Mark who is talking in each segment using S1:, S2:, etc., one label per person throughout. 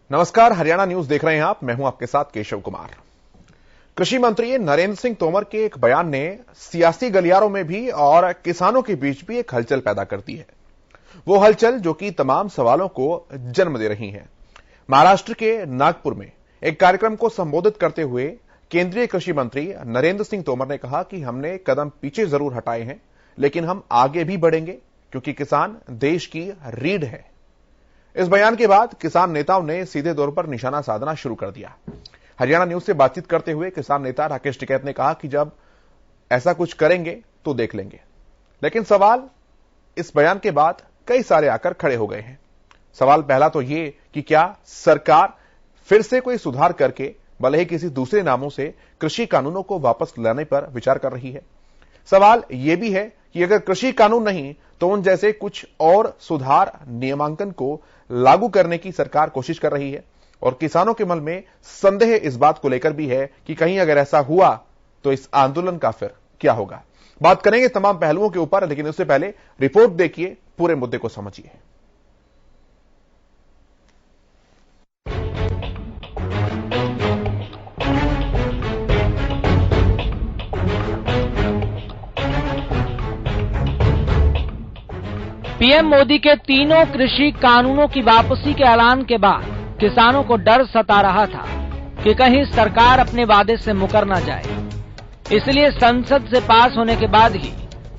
S1: नमस्कार, हरियाणा न्यूज देख रहे हैं आप। मैं हूं आपके साथ केशव कुमार। कृषि मंत्री नरेंद्र सिंह तोमर के एक बयान ने सियासी गलियारों में भी और किसानों के बीच भी एक हलचल पैदा कर दी है। वो हलचल जो कि तमाम सवालों को जन्म दे रही है। महाराष्ट्र के नागपुर में एक कार्यक्रम को संबोधित करते हुए केंद्रीय कृषि मंत्री नरेंद्र सिंह तोमर ने कहा कि हमने कदम पीछे जरूर हटाए हैं, लेकिन हम आगे भी बढ़ेंगे क्योंकि किसान देश की रीढ़ है। इस बयान के बाद किसान नेताओं ने सीधे तौर पर निशाना साधना शुरू कर दिया। हरियाणा न्यूज से बातचीत करते हुए किसान नेता राकेश टिकैत ने कहा कि जब ऐसा कुछ करेंगे तो देख लेंगे। लेकिन सवाल इस बयान के बाद कई सारे आकर खड़े हो गए हैं। सवाल पहला तो ये कि क्या सरकार फिर से कोई सुधार करके भले ही किसी दूसरे नामों से कृषि कानूनों को वापस लाने पर विचार कर रही है। सवाल यह भी है कि अगर कृषि कानून नहीं तो उन जैसे कुछ और सुधार नियमांकन को लागू करने की सरकार कोशिश कर रही है। और किसानों के मन में संदेह इस बात को लेकर भी है कि कहीं अगर ऐसा हुआ तो इस आंदोलन का फिर क्या होगा। बात करेंगे तमाम पहलुओं के ऊपर, लेकिन उससे पहले रिपोर्ट देखिए, पूरे मुद्दे को समझिए।
S2: पीएम मोदी के तीनों कृषि कानूनों की वापसी के ऐलान के बाद किसानों को डर सता रहा था कि कहीं सरकार अपने वादे से मुकर न जाए। इसलिए संसद से पास होने के बाद ही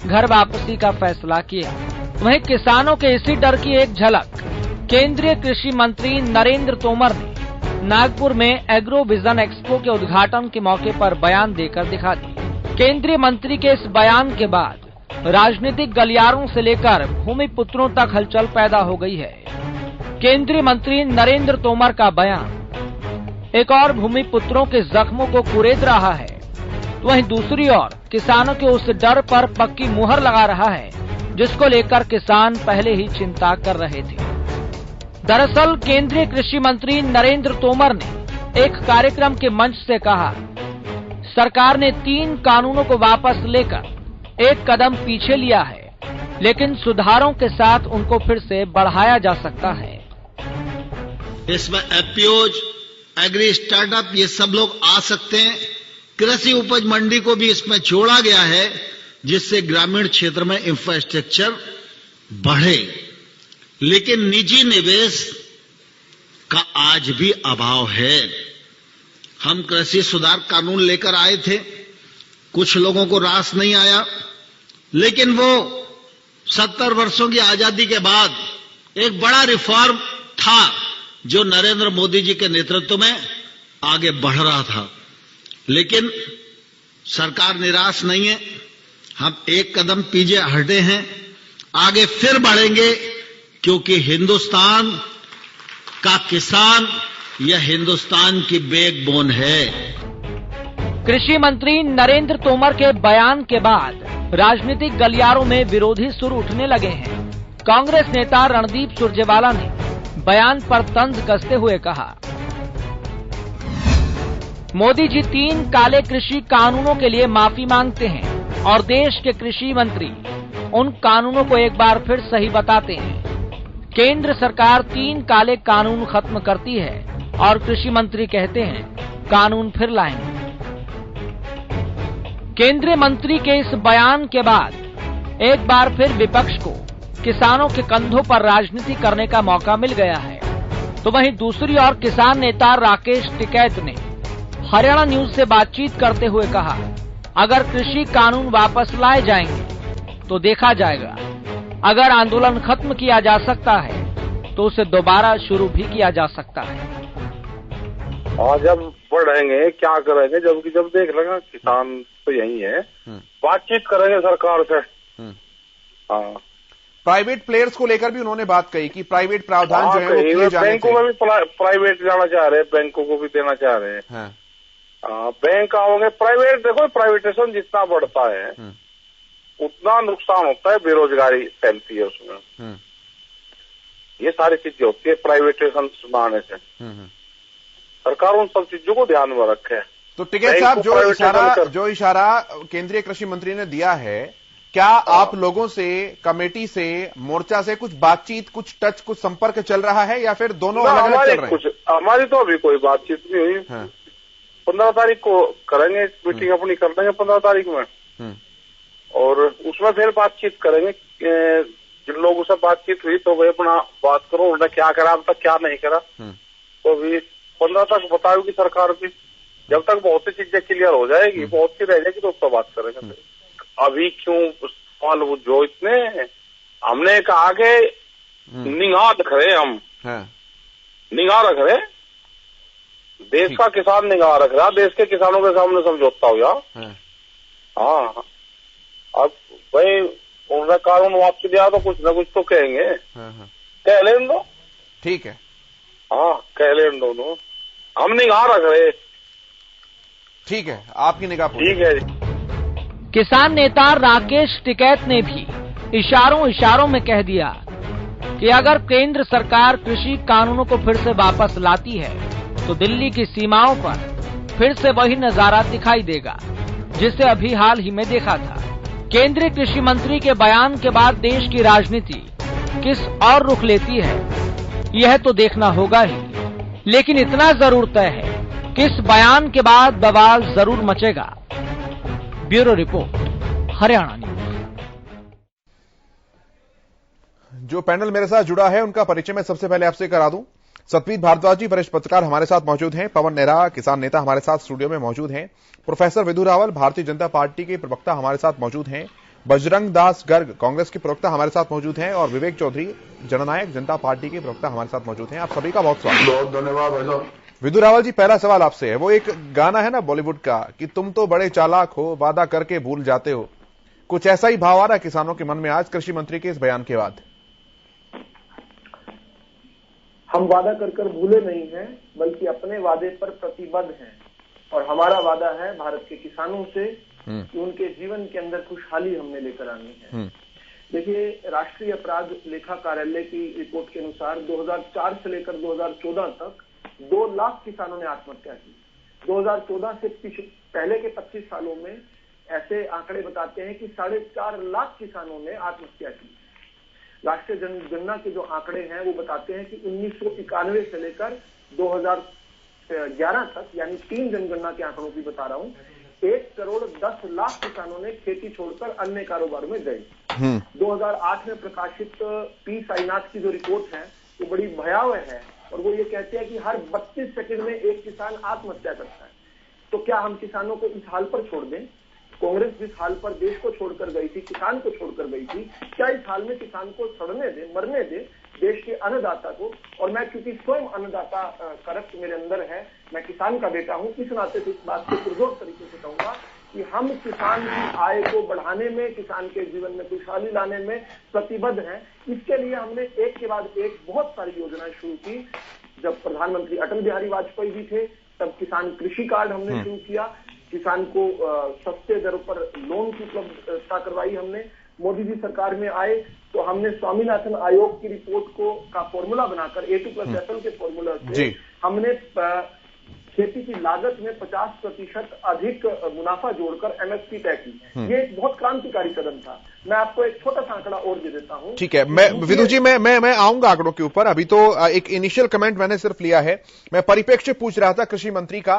S2: घर वापसी का फैसला किया। वहीं किसानों के इसी डर की एक झलक केंद्रीय कृषि मंत्री नरेंद्र तोमर ने नागपुर में एग्रो विजन एक्सपो के उद्घाटन के मौके पर बयान देकर दिखा दी। केंद्रीय मंत्री के इस बयान के बाद राजनीतिक गलियारों से लेकर भूमि पुत्रों तक हलचल पैदा हो गई है। केंद्रीय मंत्री नरेंद्र तोमर का बयान एक और भूमि पुत्रों के जख्मों को कुरेद रहा है, वहीं दूसरी ओर किसानों के उस डर पर पक्की मुहर लगा रहा है जिसको लेकर किसान पहले ही चिंता कर रहे थे। दरअसल केंद्रीय कृषि मंत्री नरेंद्र तोमर ने एक कार्यक्रम के मंच से कहा, सरकार ने 3 कानूनों को वापस लेकर एक कदम पीछे लिया है, लेकिन सुधारों के साथ उनको फिर से बढ़ाया जा सकता है।
S3: इसमें एपीओज, एग्री स्टार्टअप, ये सब लोग आ सकते हैं। कृषि उपज मंडी को भी इसमें जोड़ा गया है, जिससे ग्रामीण क्षेत्र में इंफ्रास्ट्रक्चर बढ़े। लेकिन निजी निवेश का आज भी अभाव है। हम कृषि सुधार कानून लेकर आए थे, कुछ लोगों को रास नहीं आया, लेकिन वो 70 वर्षों की आजादी के बाद एक बड़ा रिफॉर्म था जो नरेंद्र मोदी जी के नेतृत्व में आगे बढ़ रहा था। लेकिन सरकार निराश नहीं है। हम एक कदम पीछे हटे हैं, आगे फिर बढ़ेंगे, क्योंकि हिंदुस्तान का किसान यह हिंदुस्तान की बैकबोन है।
S2: कृषि मंत्री नरेंद्र तोमर के बयान के बाद राजनीतिक गलियारों में विरोधी सुर उठने लगे हैं। कांग्रेस नेता रणदीप सुरजेवाला ने बयान पर तंज कसते हुए कहा, मोदी जी 3 काले कृषि कानूनों के लिए माफी मांगते हैं और देश के कृषि मंत्री उन कानूनों को एक बार फिर सही बताते हैं। केंद्र सरकार 3 काले कानून खत्म करती है और कृषि मंत्री कहते हैं कानून फिर लाएंगे। केंद्रीय मंत्री के इस बयान के बाद एक बार फिर विपक्ष को किसानों के कंधों पर राजनीति करने का मौका मिल गया है। तो वहीं दूसरी ओर किसान नेता राकेश टिकैत ने हरियाणा न्यूज से बातचीत करते हुए कहा, अगर कृषि कानून वापस लाए जाएंगे तो देखा जाएगा। अगर आंदोलन खत्म किया जा सकता है तो उसे दोबारा शुरू भी किया जा सकता है।
S4: और जब बढ़ेंगे क्या करेंगे, जब देख लेंगे। किसान तो यही है, बातचीत करेंगे सरकार से। हाँ,
S1: प्राइवेट प्लेयर्स को लेकर भी उन्होंने बात कही कि प्राइवेट प्रावधान जो है वो किए जाने
S4: बैंकों में भी प्राइवेट जाना चाह रहे हैं, बैंकों को भी देना चाह रहे हैं। हाँ। बैंक आओगे प्राइवेट, देखो प्राइवेटेशन जितना बढ़ता है उतना नुकसान होता है, बेरोजगारी फैलती है उसमें। ये सारी चीजें होती है प्राइवेटेशन बढ़ाने से। सरकार उन सब चीजों को ध्यान में रखे।
S1: तो टिकैत साहब, जो इशारा केंद्रीय कृषि मंत्री ने दिया है क्या आप लोगों से, कमेटी से, मोर्चा से कुछ बातचीत, कुछ टच, कुछ संपर्क चल रहा है या फिर दोनों अलग अलग चल रहे हैं?
S4: हमारी तो अभी कोई बातचीत नहीं हुई। 15 तारीख को करेंगे मीटिंग, अपनी कर देंगे 15 तारीख में, और उसमें फिर बातचीत करेंगे। जिन लोगों से बातचीत हुई तो भाई अपना बात करो, उन्होंने क्या करा अब तक, क्या नहीं करा, तो अभी 15 तक बताओगी सरकार की। जब तक बहुत सी चीजें क्लियर हो जाएगी, बहुत सी रह जाएगी, तो उस पर बात करेंगे। अभी क्यों सवाल वो जो इतने, हमने कहा कि निगाह रख रहे, हम निगाह रख रहे, देश का किसान निगाह रख रहा, देश के किसानों के सामने समझौता हो गया। हाँ, अब भाई उन्होंने कानून वापसी दिया तो कुछ न कुछ तो कहेंगे, कह लें दो।
S1: ठीक है,
S4: हाँ कह लें दोनों, हम निगाह रख रहे।
S1: ठीक है, आपकी निगाह।
S4: ठीक है जी।
S2: किसान नेता राकेश टिकैत ने भी इशारों में कह दिया कि अगर केंद्र सरकार कृषि कानूनों को फिर से वापस लाती है तो दिल्ली की सीमाओं पर फिर से वही नजारा दिखाई देगा जिसे अभी हाल ही में देखा था। केंद्रीय कृषि मंत्री के बयान के बाद देश की राजनीति किस और रुख लेती है, यह तो देखना होगा ही, लेकिन इतना जरूर तय है कि इस बयान के बाद बवाल जरूर मचेगा। Bureau report, Haryana news.
S1: जो पैनल मेरे साथ जुड़ा है उनका परिचय मैं सबसे पहले आपसे करा दूं। सतवीत भारद्वाज जी वरिष्ठ पत्रकार हमारे साथ मौजूद हैं। पवन नेहरा किसान नेता हमारे साथ स्टूडियो में मौजूद हैं। प्रोफेसर विधु रावल भारतीय जनता पार्टी के प्रवक्ता हमारे साथ मौजूद हैं। बजरंग दास गर्ग कांग्रेस के प्रवक्ता हमारे साथ मौजूद हैं और विवेक चौधरी जननायक जनता पार्टी के प्रवक्ता हमारे साथ मौजूद हैं। आप सभी का बहुत स्वागत।
S4: बहुत धन्यवाद भाई साहब।
S1: विधु रावल जी, पहला सवाल आपसे है, वो एक गाना है ना बॉलीवुड का कि तुम तो बड़े चालाक हो, वादा करके भूल जाते हो, कुछ ऐसा ही भाव आ रहा है किसानों के मन में आज कृषि मंत्री के इस बयान के बाद?
S5: हम वादा कर भूले नहीं हैं, बल्कि अपने वादे पर प्रतिबद्ध हैं, और हमारा वादा है भारत के किसानों से कि उनके जीवन के अंदर खुशहाली हमने लेकर आनी है। देखिए, राष्ट्रीय अपराध लेखा कार्यालय की रिपोर्ट के अनुसार 2004 से लेकर 2014 तक 2 लाख किसानों ने आत्महत्या की। 2014 से पहले के 25 सालों में ऐसे आंकड़े बताते हैं कि 4.5 लाख किसानों ने आत्महत्या की। राष्ट्रीय जनगणना के जो आंकड़े हैं वो बताते हैं कि 1991 से लेकर 2011 तक, यानी 3 जनगणना के आंकड़ों की बता रहा हूं, 1,10,00,000 किसानों ने खेती छोड़कर अन्य कारोबार में गए। 2008 में प्रकाशित पी साईनाथ की जो रिपोर्ट है वो बड़ी भयावह है, और वो ये कहते हैं कि हर 32 सेकंड में एक किसान आत्महत्या करता है। तो क्या हम किसानों को इस हाल पर छोड़ दें? कांग्रेस जिस हाल पर देश को छोड़कर गई थी, किसान को छोड़कर गई थी, क्या इस हाल में किसान को सड़ने दे, मरने दे, देश के अन्नदाता को? और मैं क्योंकि स्वयं अन्नदाता का रक्त मेरे अंदर है, मैं किसान का बेटा हूं, इस नाते से इस बात को पुरजोर तरीके से कहूंगा कि हम किसान की आय को बढ़ाने में, किसान के जीवन में खुशहाली लाने में प्रतिबद्ध हैं। इसके लिए हमने एक के बाद एक बहुत सारी योजनाएं शुरू की। जब प्रधानमंत्री अटल बिहारी वाजपेयी जी थे तब किसान कृषि कार्ड हमने शुरू किया, किसान को सस्ते दरों पर लोन की उपलब्धता करवाई हमने। मोदी जी सरकार में आए तो हमने स्वामीनाथन आयोग की रिपोर्ट का फॉर्मूला बनाकर A2+FL के फॉर्मूला से हमने खेती की लागत में 50% अधिक मुनाफा जोड़कर MSP तय की। ये एक बहुत क्रांतिकारी कदम था। मैं आपको एक छोटा सा आंकड़ा और दे देता हूं।
S1: ठीक है, मैं विधु जी मैं आऊंगा आंकड़ों के ऊपर। अभी तो एक इनिशियल कमेंट मैंने सिर्फ लिया है। मैं परिप्रेक्ष्य पूछ रहा था कृषि मंत्री का,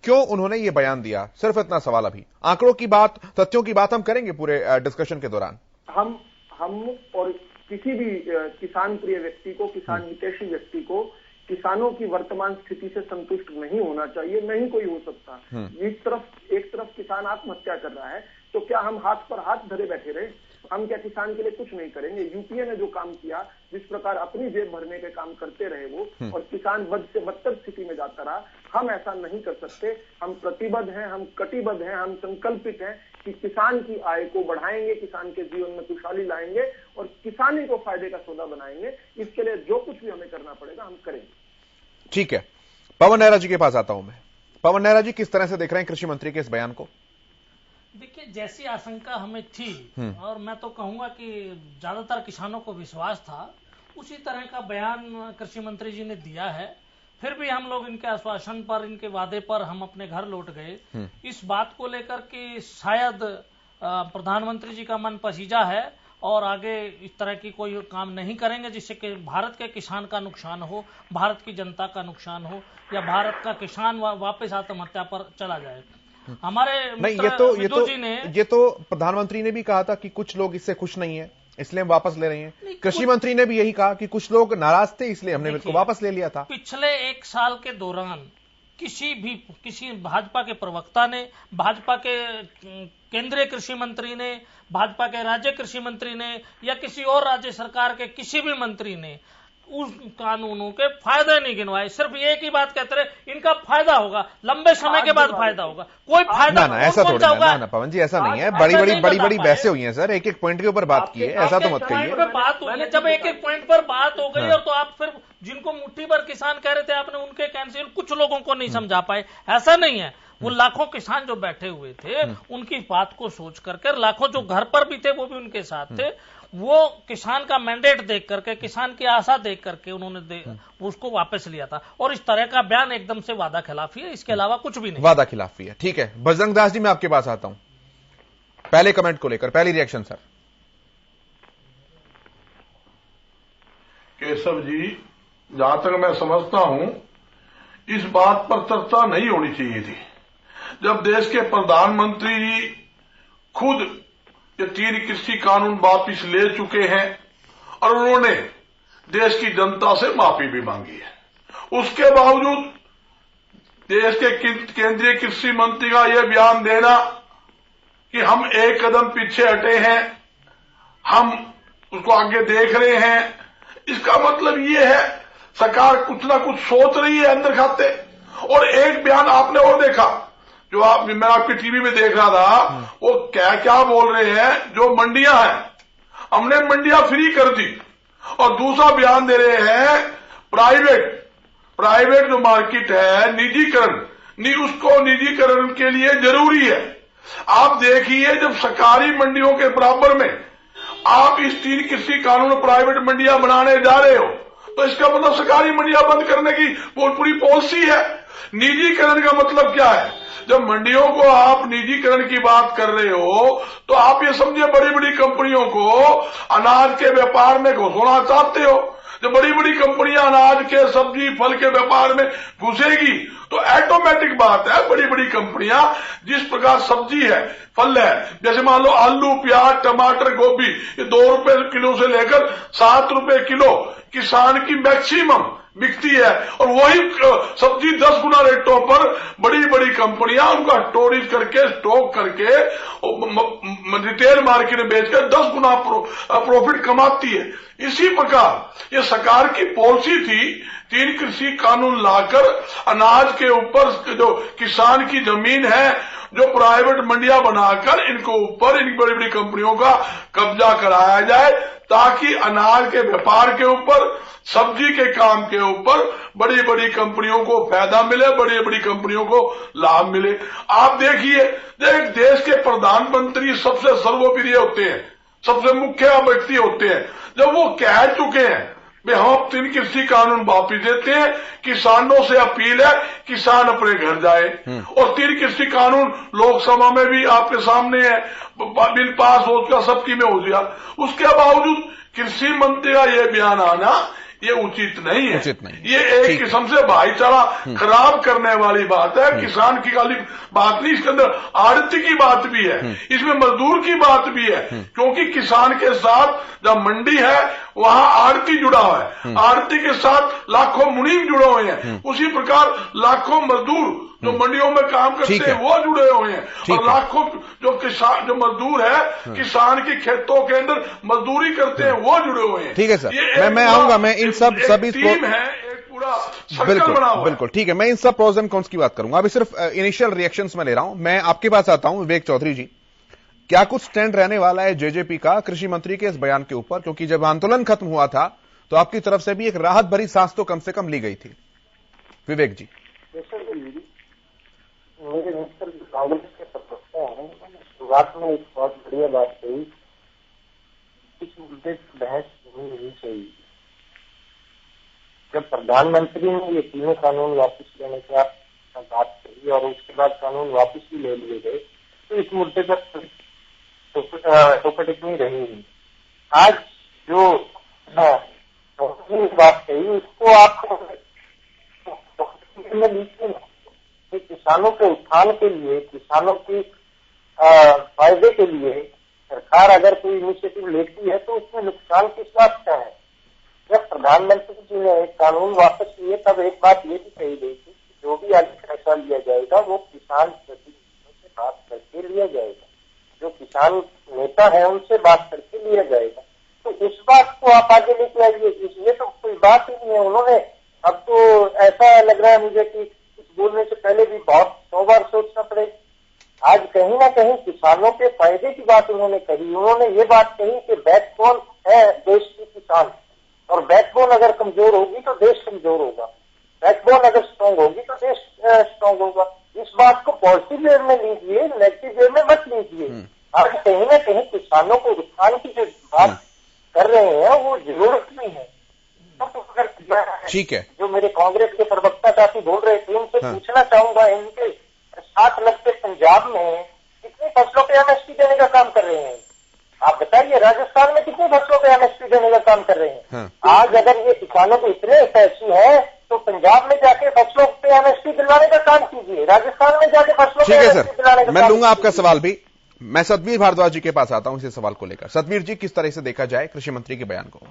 S1: क्यों उन्होंने ये बयान दिया, सिर्फ इतना सवाल। अभी आंकड़ों की बात, तथ्यों की बात हम करेंगे पूरे डिस्कशन के दौरान।
S5: हम और किसी भी किसान प्रिय व्यक्ति को, किसान हितैषी व्यक्ति को किसानों की वर्तमान स्थिति से संतुष्ट नहीं होना चाहिए, नहीं कोई हो सकता। एक तरफ किसान आत्महत्या कर रहा है तो क्या हम हाथ पर हाथ धरे बैठे रहे? हम क्या किसान के लिए कुछ नहीं करेंगे? यूपीए ने जो काम किया, जिस प्रकार अपनी जेब भरने के काम करते रहे वो, और किसान बद से बदतर स्थिति में जाता रहा, हम ऐसा नहीं कर सकते। हम प्रतिबद्ध हैं, हम कटिबद्ध हैं, हम संकल्पित हैं कि किसान की आय को बढ़ाएंगे, किसान के जीवन में खुशहाली लाएंगे और किसानी को फायदे का सौदा बनाएंगे। इसके लिए जो कुछ भी हमें करना पड़ेगा हम करेंगे।
S1: ठीक है, पवन नेहरा जी के पास आता हूं मैं। पवन नेहरा जी, किस तरह से देख रहे हैं कृषि मंत्री के इस बयान को?
S6: देखिए, जैसी आशंका हमें थी और मैं तो कहूंगा कि ज्यादातर किसानों को विश्वास था, उसी तरह का बयान कृषि मंत्री जी ने दिया है। फिर भी हम लोग इनके आश्वासन पर, इनके वादे पर हम अपने घर लौट गए, इस बात को लेकर कि शायद प्रधानमंत्री जी का मन पसीजा है और आगे इस तरह की कोई काम नहीं करेंगे जिससे कि भारत के किसान का नुकसान हो, भारत की जनता का नुकसान हो या भारत का किसान वापस आत्महत्या पर चला जाए। हमारे
S1: नहीं, ये तो प्रधानमंत्री ने भी कहा था कि कुछ लोग इससे खुश नहीं है इसलिए हम वापस ले रहे हैं। कृषि मंत्री ने भी यही कहा कि कुछ लोग नाराज थे इसलिए हमने बिल को वापस ले लिया था।
S6: पिछले 1 साल के दौरान किसी भाजपा के प्रवक्ता ने, भाजपा के केंद्रीय कृषि मंत्री ने, भाजपा के राज्य कृषि मंत्री ने या किसी और राज्य सरकार के किसी भी मंत्री ने उस कानूनों के फायदे नहीं गिनवाए। सिर्फ एक ही बात कहते रहे इनका फायदा होगा, लंबे समय के बाद फायदा होगा। कोई फायदा
S1: ना ऐसा थोड़ा ना पवन जी, ऐसा नहीं है। बड़ी बहसें हुई हैं सर, एक एक पॉइंट के ऊपर बात की है, ऐसा तो मत कहिए।
S6: बात हुई है, जब एक एक पॉइंट पर बात हो गई और तो आप फिर जिनको मुट्ठी भर किसान कह रहे थे आपने उनके कैंसिल, कुछ लोगों को नहीं समझा पाए। ऐसा नहीं है, वो लाखों किसान जो बैठे हुए थे उनकी बात को सोच करके, लाखों जो घर पर भी थे वो भी उनके साथ थे, वो किसान का मैंडेट देख करके, किसान की आशा देख करके उन्होंने उसको वापस लिया था। और इस तरह का बयान एकदम से वादा खिलाफी है, इसके अलावा कुछ भी नहीं।
S1: वादा खिलाफी है, ठीक है। बजरंग दास जी मैं आपके पास आता हूं, पहले कमेंट को लेकर पहली रिएक्शन सर।
S7: केशव जी, जहां तक मैं समझता हूं इस बात पर चर्चा नहीं होनी चाहिए थी। जब देश के प्रधानमंत्री जी खुद ये 3 कृषि कानून वापिस ले चुके हैं और उन्होंने देश की जनता से माफी भी मांगी है, उसके बावजूद देश के केंद्रीय कृषि मंत्री का यह बयान देना कि हम एक कदम पीछे हटे हैं, हम उसको आगे देख रहे हैं, इसका मतलब ये है सरकार कुछ ना कुछ सोच रही है अंदर खाते। और एक बयान आपने और देखा जो मैं आपकी टीवी में देख रहा था, वो क्या बोल रहे हैं, जो मंडियां हैं हमने मंडियां फ्री कर दी, और दूसरा बयान दे रहे हैं प्राइवेट जो मार्केट है निजीकरण, उसको निजीकरण के लिए जरूरी है। आप देखिए जब सरकारी मंडियों के बराबर में आप इस 3 कृषि कानून प्राइवेट मंडियां बनाने जा रहे हो, तो इसका मतलब सरकारी मंडियां बंद करने की पूरी पॉलिसी है। निजीकरण का मतलब क्या है? जब मंडियों को आप निजीकरण की बात कर रहे हो तो आप ये समझिए बड़ी बड़ी कंपनियों को अनाज के व्यापार में घुसना चाहते हो। जब बड़ी बड़ी कंपनियां अनाज के, सब्जी, फल के व्यापार में घुसेगी तो ऑटोमेटिक बात है बड़ी बड़ी कंपनियां जिस प्रकार सब्जी है, फल है, जैसे मान लो आलू, प्याज, टमाटर, गोभी, ये 2 रुपए किलो से लेकर 7 रुपए किलो किसान की मैक्सिमम बिकती है, और वही सब्जी 10 गुना रेटों पर बड़ी बड़ी कंपनियां उनका स्टोरेज करके, स्टॉक करके रिटेल मार्केट में बेचकर 10 गुना प्रॉफिट कमाती है। इसी प्रकार ये सरकार की पॉलिसी थी 3 कृषि कानून लाकर अनाज के ऊपर जो किसान की जमीन है, जो प्राइवेट मंडियां बनाकर इनको ऊपर इन बड़ी बड़ी कंपनियों का कब्जा कराया जाए, ताकि अनाज के व्यापार के ऊपर, सब्जी के काम के ऊपर बड़ी बड़ी कंपनियों को फायदा मिले, बड़ी बड़ी कंपनियों को लाभ मिले। आप देखिए एक देश के प्रधानमंत्री सबसे सर्वोपरि होते हैं, सबसे मुख्य व्यक्ति होते हैं, जब वो कह चुके हैं हम 3 कृषि कानून वापिस देते हैं, किसानों से अपील है किसान अपने घर जाए, और 3 कृषि कानून लोकसभा में भी आपके सामने है, बिल पास हो चुका, सबकी में हो गया, उसके बावजूद कृषि मंत्री का यह बयान आना ये उचित नहीं है। ये एक किस्म से भाईचारा खराब करने वाली बात है। किसान की खाली बात नहीं, इसके अंदर आड़ती की बात भी है, इसमें मजदूर की बात भी है, क्योंकि किसान के साथ जब मंडी है वहां आड़ती जुड़ा हुआ है, आड़ती के साथ लाखों मुनीम जुड़े हुए हैं, उसी प्रकार लाखों मजदूर जो मंडियों में काम करते हैं वो जुड़े हुए हैं, और लाखों जो किसान, जो मजदूर है किसान की खेतों के अंदर मजदूरी करते हैं वो जुड़े हुए हैं।
S1: ठीक है सर, मैं आऊंगा, मैं इन सभी
S7: टीम है, एक पूरा सर्कल बना हुआ है।
S1: बिल्कुल ठीक है, मैं इन सब प्रोज एंड कॉन्स की बात करूंगा। अभी सिर्फ इनिशियल रिएक्शंस में ले रहा हूं। मैं आपके पास आता हूं विवेक चौधरी जी, क्या कुछ स्टैंड रहने वाला है जेजेपी का कृषि मंत्री के इस बयान के ऊपर? क्योंकि जब आंदोलन खत्म हुआ था तो आपकी तरफ से भी एक राहत भरी सांस तो कम से कम ली गई थी। विवेक जी।
S8: मेरे मित्र कांग्रेस के प्रवक्ता हैं, शुरुआत में एक बहुत बढ़िया बात कही, इस मुद्दे की बहस नहीं चाहिए। जब प्रधानमंत्री ने ये 3 कानून वापस लेने की बात कही और उसके बाद कानून वापस भी ले लिए गए, तो इस मुद्दे पर सुपटिक नहीं रहेगी। आज जो बात कही उसको आप लीजिए ना, किसानों के उत्थान के लिए, किसानों की फायदे के लिए सरकार अगर कोई इनिशिएटिव लेती है तो उसमें नुकसान किस बात का है। जब प्रधानमंत्री जी ने कानून वापस लिए तब एक बात ये भी कही गई थी कि जो भी आगे फैसला लिया जाएगा वो किसान प्रतिनिधियों से बात करके लिया जाएगा, जो किसान नेता है उनसे बात करके लिया जाएगा। तो उस बात को आप आगे लेके आइए, इसलिए तो कोई बात ही नहीं है। उन्होंने अब तो ऐसा लग रहा है मुझे कि कुछ बोलने से पहले भी बहुत 100 बार सोचना पड़ेगा। आज कहीं ना कहीं किसानों के फायदे की बात उन्होंने कही। उन्होंने ये बात कही कि बैकबोन है देश की किसान, और बैकबोन अगर कमजोर होगी तो देश कमजोर होगा, बैकबोन अगर स्ट्रांग होगी तो देश स्ट्रांग होगा। इस बात को पॉजिटिव वे में लीजिए, नेगेटिव वे में मत लीजिए। आज कहीं ना कहीं किसानों को उत्थान की जो बात कर रहे हैं वो जरूरत नहीं है।
S1: ठीक है,
S8: जो मेरे कांग्रेस के प्रवक्ता साथी बोल रहे थे उनसे पूछना चाहूंगा, इनके 7 लाख के पंजाब में कितनी फसलों पे एमएसपी देने का काम कर रहे हैं? आप बताइए, राजस्थान में कितनी फसलों पे एमएसपी देने का काम कर रहे हैं? आज अगर ये किसानों को इतने पैसे है तो पंजाब में जाके फसलों पे एमएसपी दिलवाने का काम कीजिए, राजस्थान में जाके फसलों पे एमएसपी दिलाने का।
S1: मैं लूंगा आपका सवाल भी। मैं सतवीर भारद्वाज जी के पास आता हूं इसी सवाल को लेकर। सतवीर जी, किस तरह से देखा जाए कृषि मंत्री के बयान को?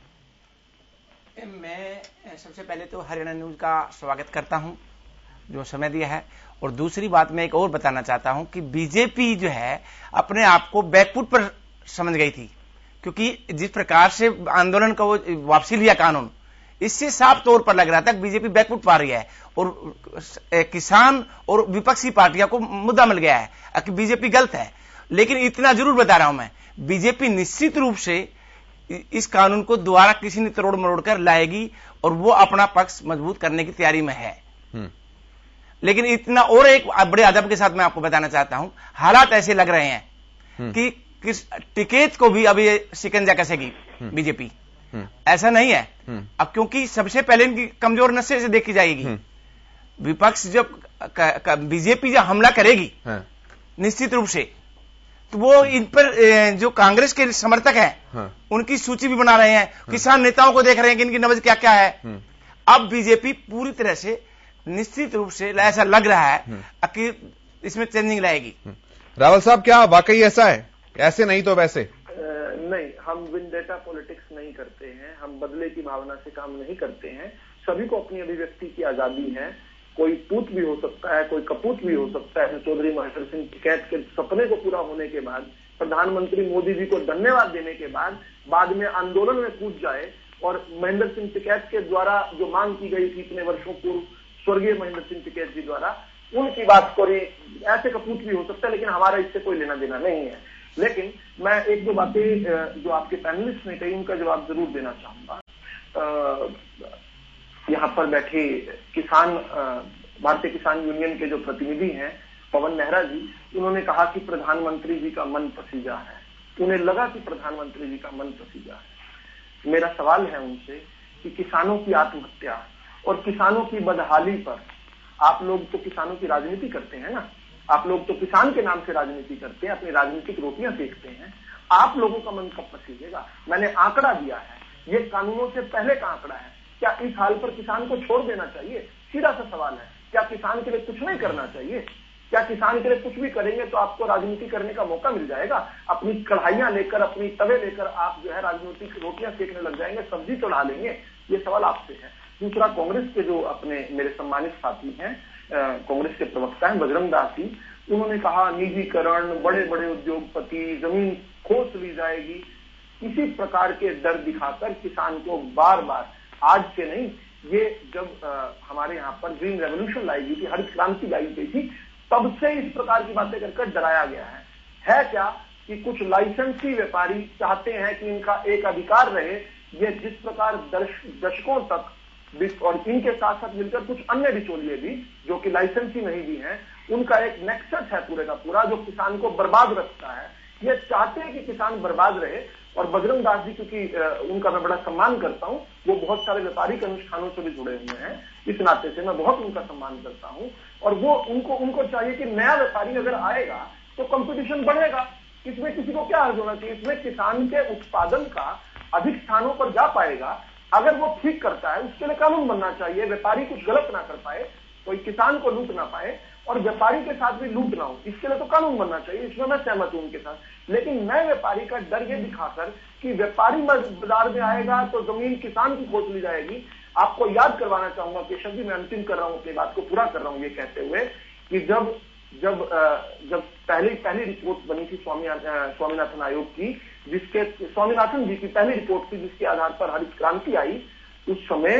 S9: मैं सबसे पहले तो हरियाणा न्यूज का स्वागत करता हूं जो समय दिया है, और दूसरी बात मैं एक और बताना चाहता हूं कि बीजेपी जो है अपने आप को बैकफुट पर समझ गई थी, क्योंकि जिस प्रकार से आंदोलन का वो वापसी लिया कानून, इससे साफ तौर पर लग रहा था कि बीजेपी बैकफुट पा रही है और किसान और विपक्षी पार्टियों को मुद्दा मिल गया है कि बीजेपी गलत है। लेकिन इतना जरूर बता रहा हूं मैं, बीजेपी निश्चित रूप से इस कानून को दोबारा किसी ने तोड़ मरोड़ कर लाएगी और वो अपना पक्ष मजबूत करने की तैयारी में है। लेकिन इतना और एक बड़े अदब के साथ मैं आपको बताना चाहता हूं, हालात ऐसे लग रहे हैं कि किस टिकैत को भी अभी शिकंजा कसेगी बीजेपी। ऐसा नहीं है अब, क्योंकि सबसे पहले इनकी कमजोर नस्से से देखी जाएगी। विपक्ष जब बीजेपी जब हमला करेगी निश्चित रूप से, तो वो इन पर जो कांग्रेस के समर्थक हैं उनकी सूची भी बना रहे हैं, किसान नेताओं को देख रहे हैं कि इनकी नब्ज क्या क्या है। अब बीजेपी पूरी तरह से निश्चित रूप से ऐसा लग रहा है कि इसमें चेंजिंग लाएगी।
S1: रावल साहब, क्या वाकई ऐसा है? ऐसे नहीं तो वैसे
S5: नहीं, हम विंडेटा पॉलिटिक्स नहीं करते हैं, हम बदले की भावना से काम नहीं करते हैं। सभी को अपनी अभिव्यक्ति की आजादी है, कोई पूत भी हो सकता है, कोई कपूत भी हो सकता है। चौधरी महेंद्र सिंह टिकैत के सपने को पूरा होने के बाद, प्रधानमंत्री मोदी जी को धन्यवाद देने के बाद में आंदोलन में कूद जाए और महेंद्र सिंह टिकैत के द्वारा जो मांग की गई थी इतने वर्षों पूर्व स्वर्गीय महेंद्र सिंह टिकैत जी द्वारा, उनकी बात करें, ऐसे कपूत भी हो सकता है, लेकिन हमारा इससे कोई लेना देना नहीं है। लेकिन मैं एक दो बातें जो आपके पैनलिस्ट ने कही उनका जवाब जरूर देना चाहूंगा। यहाँ पर बैठे किसान, भारतीय किसान यूनियन के जो प्रतिनिधि हैं पवन मेहरा जी, उन्होंने कहा कि प्रधानमंत्री जी का मन पसीजा है, उन्हें लगा कि प्रधानमंत्री जी का मन पसीजा है। मेरा सवाल है उनसे कि किसानों की आत्महत्या और किसानों की बदहाली पर, आप लोग तो किसानों की राजनीति करते हैं ना, आप लोग तो किसान के नाम से राजनीति करते हैं, अपनी राजनीतिक रोटियां सेकते हैं, आप लोगों का मन कब पसीजेगा? मैंने आंकड़ा दिया है, ये कानूनों से पहले का आंकड़ा है। क्या इस हाल पर किसान को छोड़ देना चाहिए? सीधा सा सवाल है। क्या किसान के लिए कुछ नहीं करना चाहिए? क्या किसान के लिए कुछ भी करेंगे तो आपको राजनीति करने का मौका मिल जाएगा? अपनी कढ़ाइयां लेकर, अपनी तवे लेकर आप जो है राजनीतिक रोटियां सेकने लग जाएंगे, सब्जी चढ़ा लेंगे? ये सवाल आपसे है। दूसरा, कांग्रेस के जो अपने मेरे सम्मानित साथी हैं, कांग्रेस के प्रवक्ता हैं बजरंग दास जी, उन्होंने कहा निजीकरण, बड़े बड़े उद्योगपति, जमीन खोस ली जाएगी, इसी प्रकार के डर दिखाकर किसान को बार बार, आज से नहीं, ये जब हमारे यहाँ पर ग्रीन रेवोल्यूशन लाई गई थी, हरित क्रांति लाई गई थी, तब से इस प्रकार की बातें कर डराया गया है क्या कि कुछ लाइसेंसी व्यापारी चाहते हैं कि इनका एक अधिकार रहे। ये जिस प्रकार दशकों तक, और इनके साथ साथ मिलकर कुछ अन्य बिचौलिए भी जो कि लाइसेंसी नहीं भी हैं, उनका एक नेक्सस है पूरे का पूरा, जो किसान को बर्बाद रखता है। ये चाहते हैं कि किसान बर्बाद रहे। और बजरंग दास जी, क्योंकि उनका मैं बड़ा सम्मान करता हूं, वो बहुत सारे व्यापारिक अनुष्ठानों से भी जुड़े हुए हैं, इस नाते से मैं बहुत उनका सम्मान करता हूं। और वो उनको चाहिए कि नया व्यापारी अगर आएगा तो कंपटीशन बढ़ेगा, इसमें किसी को क्या अर्ज होना चाहिए? इसमें किसान के उत्पादन का अधिक स्थानों पर जा पाएगा अगर वो ठीक करता है, उसके लिए कानून बनना चाहिए। व्यापारी कुछ गलत ना कर पाए, कोई किसान को लूट ना पाए और व्यापारी के साथ भी लूट ना हो, इसके लिए तो कानून बनना चाहिए। इसमें मैं सहमत हूं उनके साथ। लेकिन मैं व्यापारी का डर ये दिखाकर कि व्यापारी बाजार में आएगा तो जमीन किसान की खोज ली जाएगी। आपको याद करवाना चाहूंगा केशव जी, मैं अंतिम कर रहा हूं, अपनी बात को पूरा कर रहा हूं ये कहते हुए कि जब पहली रिपोर्ट बनी थी स्वामीनाथन आयोग की, जिसके स्वामीनाथन जी की पहली रिपोर्ट थी जिसके आधार पर हरित क्रांति आई, उस समय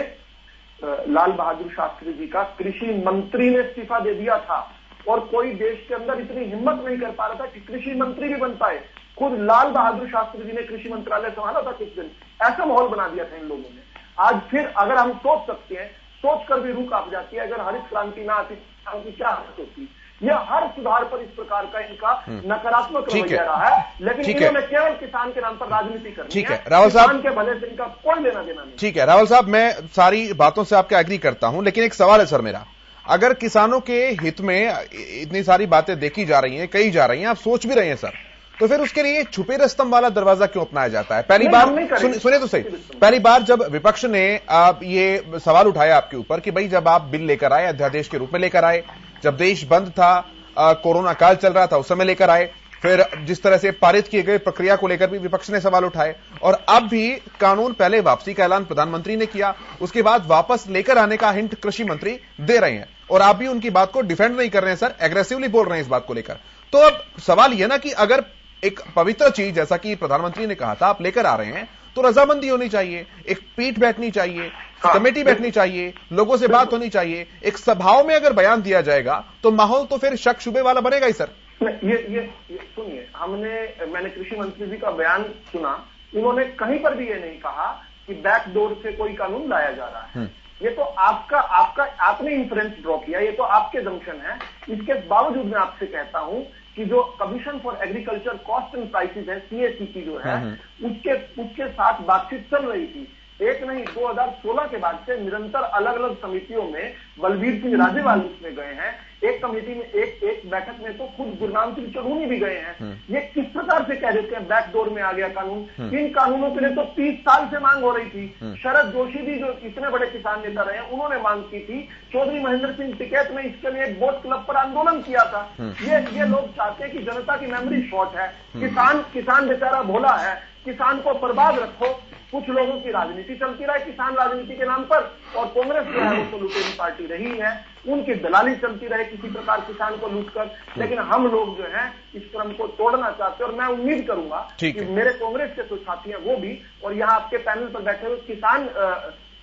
S5: लाल बहादुर शास्त्री जी का कृषि मंत्री ने इस्तीफा दे दिया था और कोई देश के अंदर इतनी हिम्मत नहीं कर पा रहा था कि कृषि मंत्री भी बन पाए। खुद लाल बहादुर शास्त्री जी ने कृषि मंत्रालय संभाला था कुछ दिन, ऐसा माहौल बना दिया था इन लोगों ने। आज फिर अगर हम सोच सकते हैं, सोचकर भी रूह कांप जाती है, अगर हरित क्रांति ना आती की क्या हालत होती। यह हर सुधार पर इस प्रकार का इनका नकारात्मक रवैया रहा है, लेकिन इन्होंने केवल किसान के नाम पर राजनीति करनी है।
S1: रावल साहब,
S5: किसान के भले से इनका कोई लेना देना नहीं।
S1: ठीक है रावल साहब, मैं सारी बातों से आपके एग्री करता हूं, लेकिन एक सवाल है सर मेरा। अगर किसानों के हित में इतनी सारी बातें देखी जा रही हैं, कही जा रही हैं, आप सोच भी रहे हैं सर, तो फिर उसके लिए छुपे रस्तम वाला दरवाजा क्यों अपनाया जाता है? पहली बार सुनिए तो सही, पहली बार जब विपक्ष ने ये सवाल उठाया आपके ऊपर कि भाई जब आप बिल लेकर आए, अध्यादेश के रूप में लेकर आए, जब देश बंद था, कोरोना काल चल रहा था, उस समय लेकर आए, फिर जिस तरह से पारित किए गए प्रक्रिया को लेकर भी विपक्ष ने सवाल उठाए, और अब भी कानून पहले वापसी का ऐलान प्रधानमंत्री ने किया, उसके बाद वापस लेकर आने का हिंट कृषि मंत्री दे रहे हैं, और आप भी उनकी बात को डिफेंड नहीं कर रहे हैं सर, एग्रेसिवली बोल रहे हैं इस बात को लेकर। तो अब सवाल यह ना कि अगर एक पवित्र चीज जैसा कि प्रधानमंत्री ने कहा था आप लेकर आ रहे हैं, तो रजामंदी होनी चाहिए, एक पीठ बैठनी चाहिए, कमेटी बैठनी चाहिए, लोगों से बात होनी चाहिए। एक सभाओं में अगर बयान दिया जाएगा तो माहौल तो फिर शक शुबे वाला बनेगा ही सर।
S5: ये सुनिए, मैंने कृषि मंत्री जी का बयान सुना, इन्होंने कहीं पर भी ये नहीं कहा कि बैकडोर से कोई कानून लाया जा रहा है। ये तो आपने इंफरेंस ड्रॉ किया, ये तो आपके जंक्शन है। इसके बावजूद मैं आपसे कहता हूं कि जो commission for agriculture cost and prices है, CAC की जो है, उसके साथ बातचीत चल रही थी। एक नहीं, 2016 के बाद से निरंतर अलग अलग समितियों में बलबीर सिंह राजेवाल उसमें गए हैं, एक कमेटी में एक बैठक में तो खुद गुरनाम सिंह चढ़ूनी भी गए हैं। ये किस प्रकार से कह देते हैं बैकडोर में आ गया कानून? इन कानूनों के लिए तो 30 साल से मांग हो रही थी। शरद जोशी भी जो इतने बड़े किसान नेता रहे हैं, उन्होंने मांग की थी। चौधरी महेंद्र सिंह टिकैत ने इसके लिए एक बोट क्लब पर आंदोलन किया था। ये लोग चाहते हैं कि जनता की मेमोरी शॉर्ट है, किसान बेचारा भोला है, किसान को बर्बाद रखो। कुछ लोगों की राजनीति चलती रहे किसान राजनीति के नाम पर, और कांग्रेस जो है वो तो लुटेरी पार्टी रही है, उनकी दलाली चलती रहे किसी प्रकार किसान को लूटकर। लेकिन हम लोग जो है इस क्रम को तोड़ना चाहते हैं, और मैं उम्मीद करूंगा कि मेरे कांग्रेस के जो साथी हैं वो भी, और यहाँ आपके पैनल पर बैठे हुए किसान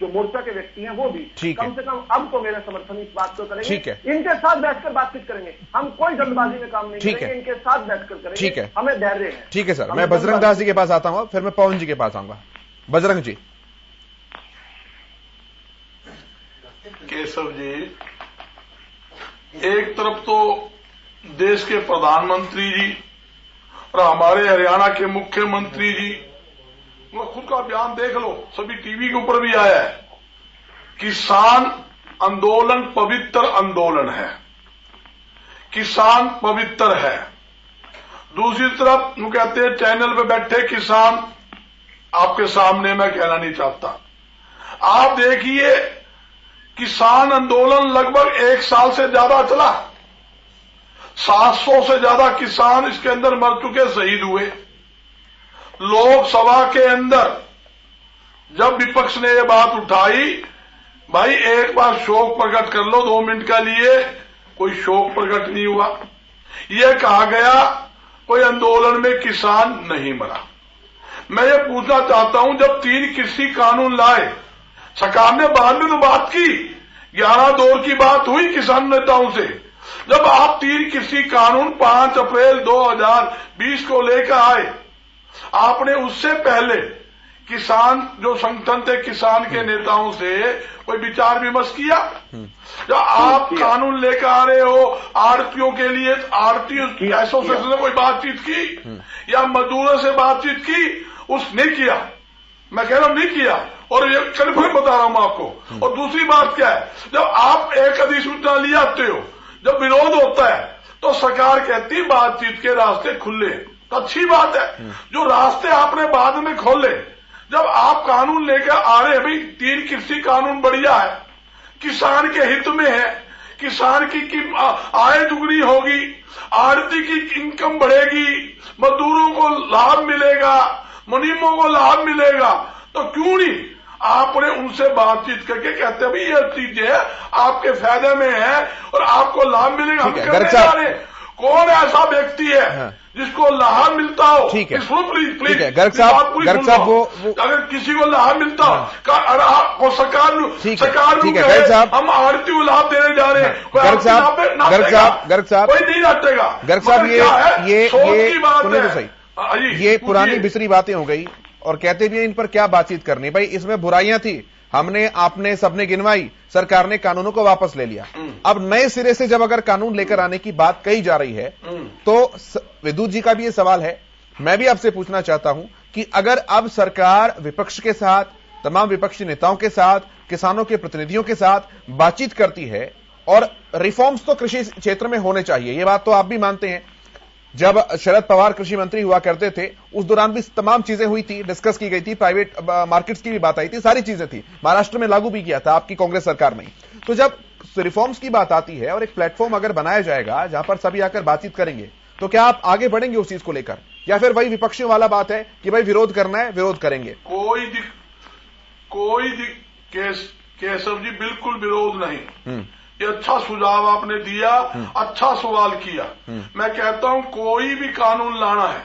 S5: जो मोर्चा के व्यक्ति हैं वो भी कम से कम अब तो मेरा समर्थन इस बात को करेंगे। इनके साथ बैठकर बातचीत करेंगे, हम कोई जल्दबाजी में काम नहीं करेंगे, इनके साथ बैठकर करेंगे, हमें धैर्य है।
S1: ठीक है सर, मैं बजरंग दास जी के पास आता हूं, फिर मैं पवन जी के पास आऊंगा। बजरंग जी।
S7: केशव जी, एक तरफ तो देश के प्रधानमंत्री जी और हमारे हरियाणा के मुख्यमंत्री जी, खुद का बयान देख लो, सभी टीवी के ऊपर भी आया है, किसान आंदोलन पवित्र आंदोलन है, किसान पवित्र है। दूसरी तरफ वो कहते हैं चैनल पे बैठे किसान, आपके सामने मैं कहना नहीं चाहता, आप देखिए किसान आंदोलन लगभग 1 साल से ज्यादा चला, 700 से ज्यादा किसान इसके अंदर मर चुके, शहीद हुए। लोकसभा के अंदर जब विपक्ष ने यह बात उठाई, भाई एक बार शोक प्रकट कर लो 2 मिनट के लिए, कोई शोक प्रकट नहीं हुआ। यह कहा गया कोई आंदोलन में किसान नहीं मरा। मैं ये पूछना चाहता हूं, जब 3 कृषि कानून लाए, सरकार ने बाद में तो बात की, 11 दौर की बात हुई किसान नेताओं से, जब आप 3 कृषि कानून 5 अप्रैल 2020 को लेकर आए, आपने उससे पहले किसान जो संगठन थे किसान के नेताओं से कोई विचार विमर्श किया? जब आप कानून लेकर आ रहे हो आड़तियों के लिए, आड़ती एसोसिएशन से कोई बातचीत की या मजदूरों से बातचीत की? उसने किया, मैं कह रहा हूं नहीं किया, और ये कन्फर्म बता रहा हूं मैं आपको। और दूसरी बात क्या है, जब आप एक अधिसूचना ले आते हो, जब विरोध होता है तो सरकार कहती बातचीत के रास्ते खुले, तो अच्छी बात है। जो रास्ते आपने बाद में खोले, जब आप कानून लेकर आ रहे हैं, भाई 3 कृषि कानून बढ़िया है, किसान के हित में है, किसान की आय दुगनी होगी, आड़ती की इनकम बढ़ेगी, मजदूरों को लाभ मिलेगा, मुनीमों को लाभ मिलेगा, तो क्यों नहीं आपने उनसे बातचीत करके कहते हैं भाई ये चीजें आपके फायदे में है और आपको लाभ मिलेगा। हम करने जा रहे हैं। कौन ऐसा व्यक्ति है जिसको लाभ मिलता हो?
S1: ठीक है,
S7: प्लीज
S1: गर्ग साहब वो
S7: अगर किसी को लाभ मिलता हो, सरकार हम आड़ती को लाभ देने जा रहे हैं,
S1: गर्ग साहब
S7: कोई नहीं नाटेगा।
S1: गर्ग साहब ये तो सही, ये पुरानी बिसरी बातें हो गई और कहते भी इन पर क्या बातचीत करनी। भाई इसमें बुराइयां थी, हमने आपने सबने गिनवाई, सरकार ने कानूनों को वापस ले लिया। अब नए सिरे से जब अगर कानून लेकर आने की बात कही जा रही है तो विद्युत जी का भी ये सवाल है, मैं भी आपसे पूछना चाहता हूं कि अगर अब सरकार विपक्ष के साथ, तमाम विपक्षी नेताओं के साथ, किसानों के प्रतिनिधियों के साथ बातचीत करती है और रिफॉर्म्स तो कृषि क्षेत्र में होने चाहिए, ये बात तो आप भी मानते हैं। जब शरद पवार कृषि मंत्री हुआ करते थे उस दौरान भी तमाम चीजें हुई थी, डिस्कस की गई थी, प्राइवेट मार्केट्स की भी बात आई थी, सारी चीजें थी, महाराष्ट्र में लागू भी किया था आपकी कांग्रेस सरकार ने। तो जब रिफॉर्म्स की बात आती है और एक प्लेटफॉर्म अगर बनाया जाएगा जहां पर सभी आकर बातचीत करेंगे, तो क्या आप आगे बढ़ेंगे उस चीज को लेकर, या फिर वही विपक्षियों वाला बात है कि भाई विरोध करना है, विरोध करेंगे?
S7: केशव जी बिल्कुल विरोध नहीं। ये अच्छा सुझाव आपने दिया, अच्छा सवाल किया। मैं कहता हूं कोई भी कानून लाना है,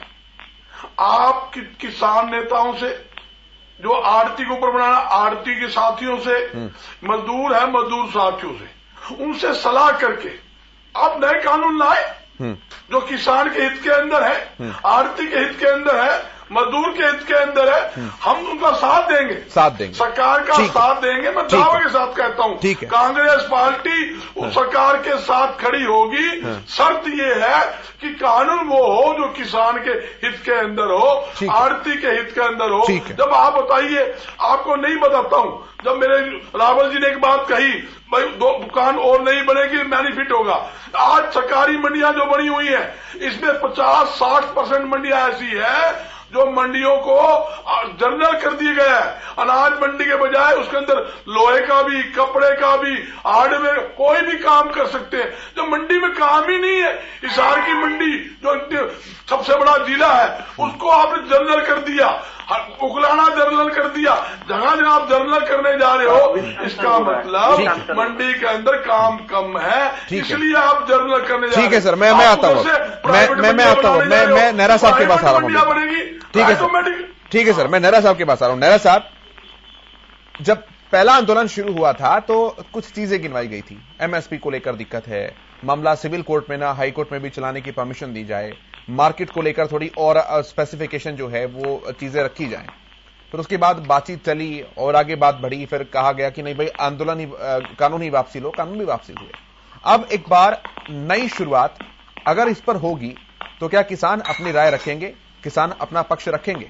S7: आप किसान नेताओं से, जो आड़ती के ऊपर बनाना, आड़ती के साथियों से, मजदूर है मजदूर साथियों से, उनसे सलाह करके आप नए कानून लाए जो किसान के हित के अंदर है, आड़ती के हित के अंदर है, मजदूर के हित के अंदर है। हम उनका साथ देंगे, सरकार का साथ देंगे। मैं दावे के साथ कहता हूं कांग्रेस पार्टी उस सरकार के साथ खड़ी होगी। शर्त ये है कि कानून वो हो जो किसान के हित के अंदर हो, आड़ती के हित के अंदर हो। जब आप बताइए, आपको नहीं बताता हूं, जब मेरे रावल जी ने एक बात कही, भाई 2 दुकान और नहीं बनेगी, बेनिफिट होगा। आज सरकारी मंडियां जो बनी हुई है, इसमें 50-60% मंडियां ऐसी है जो मंडियों को जर्नल कर दिया गया है। अनाज मंडी के बजाय उसके अंदर लोहे का भी, कपड़े का भी, हार्डवेयर, कोई भी काम कर सकते हैं। जो मंडी में काम ही नहीं है, हिसार की मंडी जो सबसे बड़ा जिला है, उसको आपने जर्नल कर दिया, उगलाना जर्नल कर दिया। जहां जहां आप जर्नल करने जा रहे हो, इसका मतलब मंडी के अंदर काम कम है, इसलिए आप जर्नल करने जा रहे हो।
S1: ठीक है सर, मैं आता हूँ, मैं आता हूँ, मैं नेहरा साहब के पास आ रहा हूँ। ठीक है सर, ठीक है सर, मैं नेहरा साहब के पास आ रहा हूं। नेहरा साहब, जब पहला आंदोलन शुरू हुआ था तो कुछ चीजें गिनवाई गई थी। एमएसपी को लेकर दिक्कत है, मामला सिविल कोर्ट में ना हाई कोर्ट में भी चलाने की परमिशन दी जाए, मार्केट को लेकर थोड़ी और स्पेसिफिकेशन जो है वो चीजें रखी जाए। फिर उसके बाद बातचीत चली और आगे बात बढ़ी, फिर कहा गया कि नहीं भाई आंदोलन ही, कानून ही वापसी लो, कानून भी वापसी हुए। अब एक बार नई शुरुआत अगर इस पर होगी तो क्या किसान अपनी राय रखेंगे, किसान अपना पक्ष रखेंगे?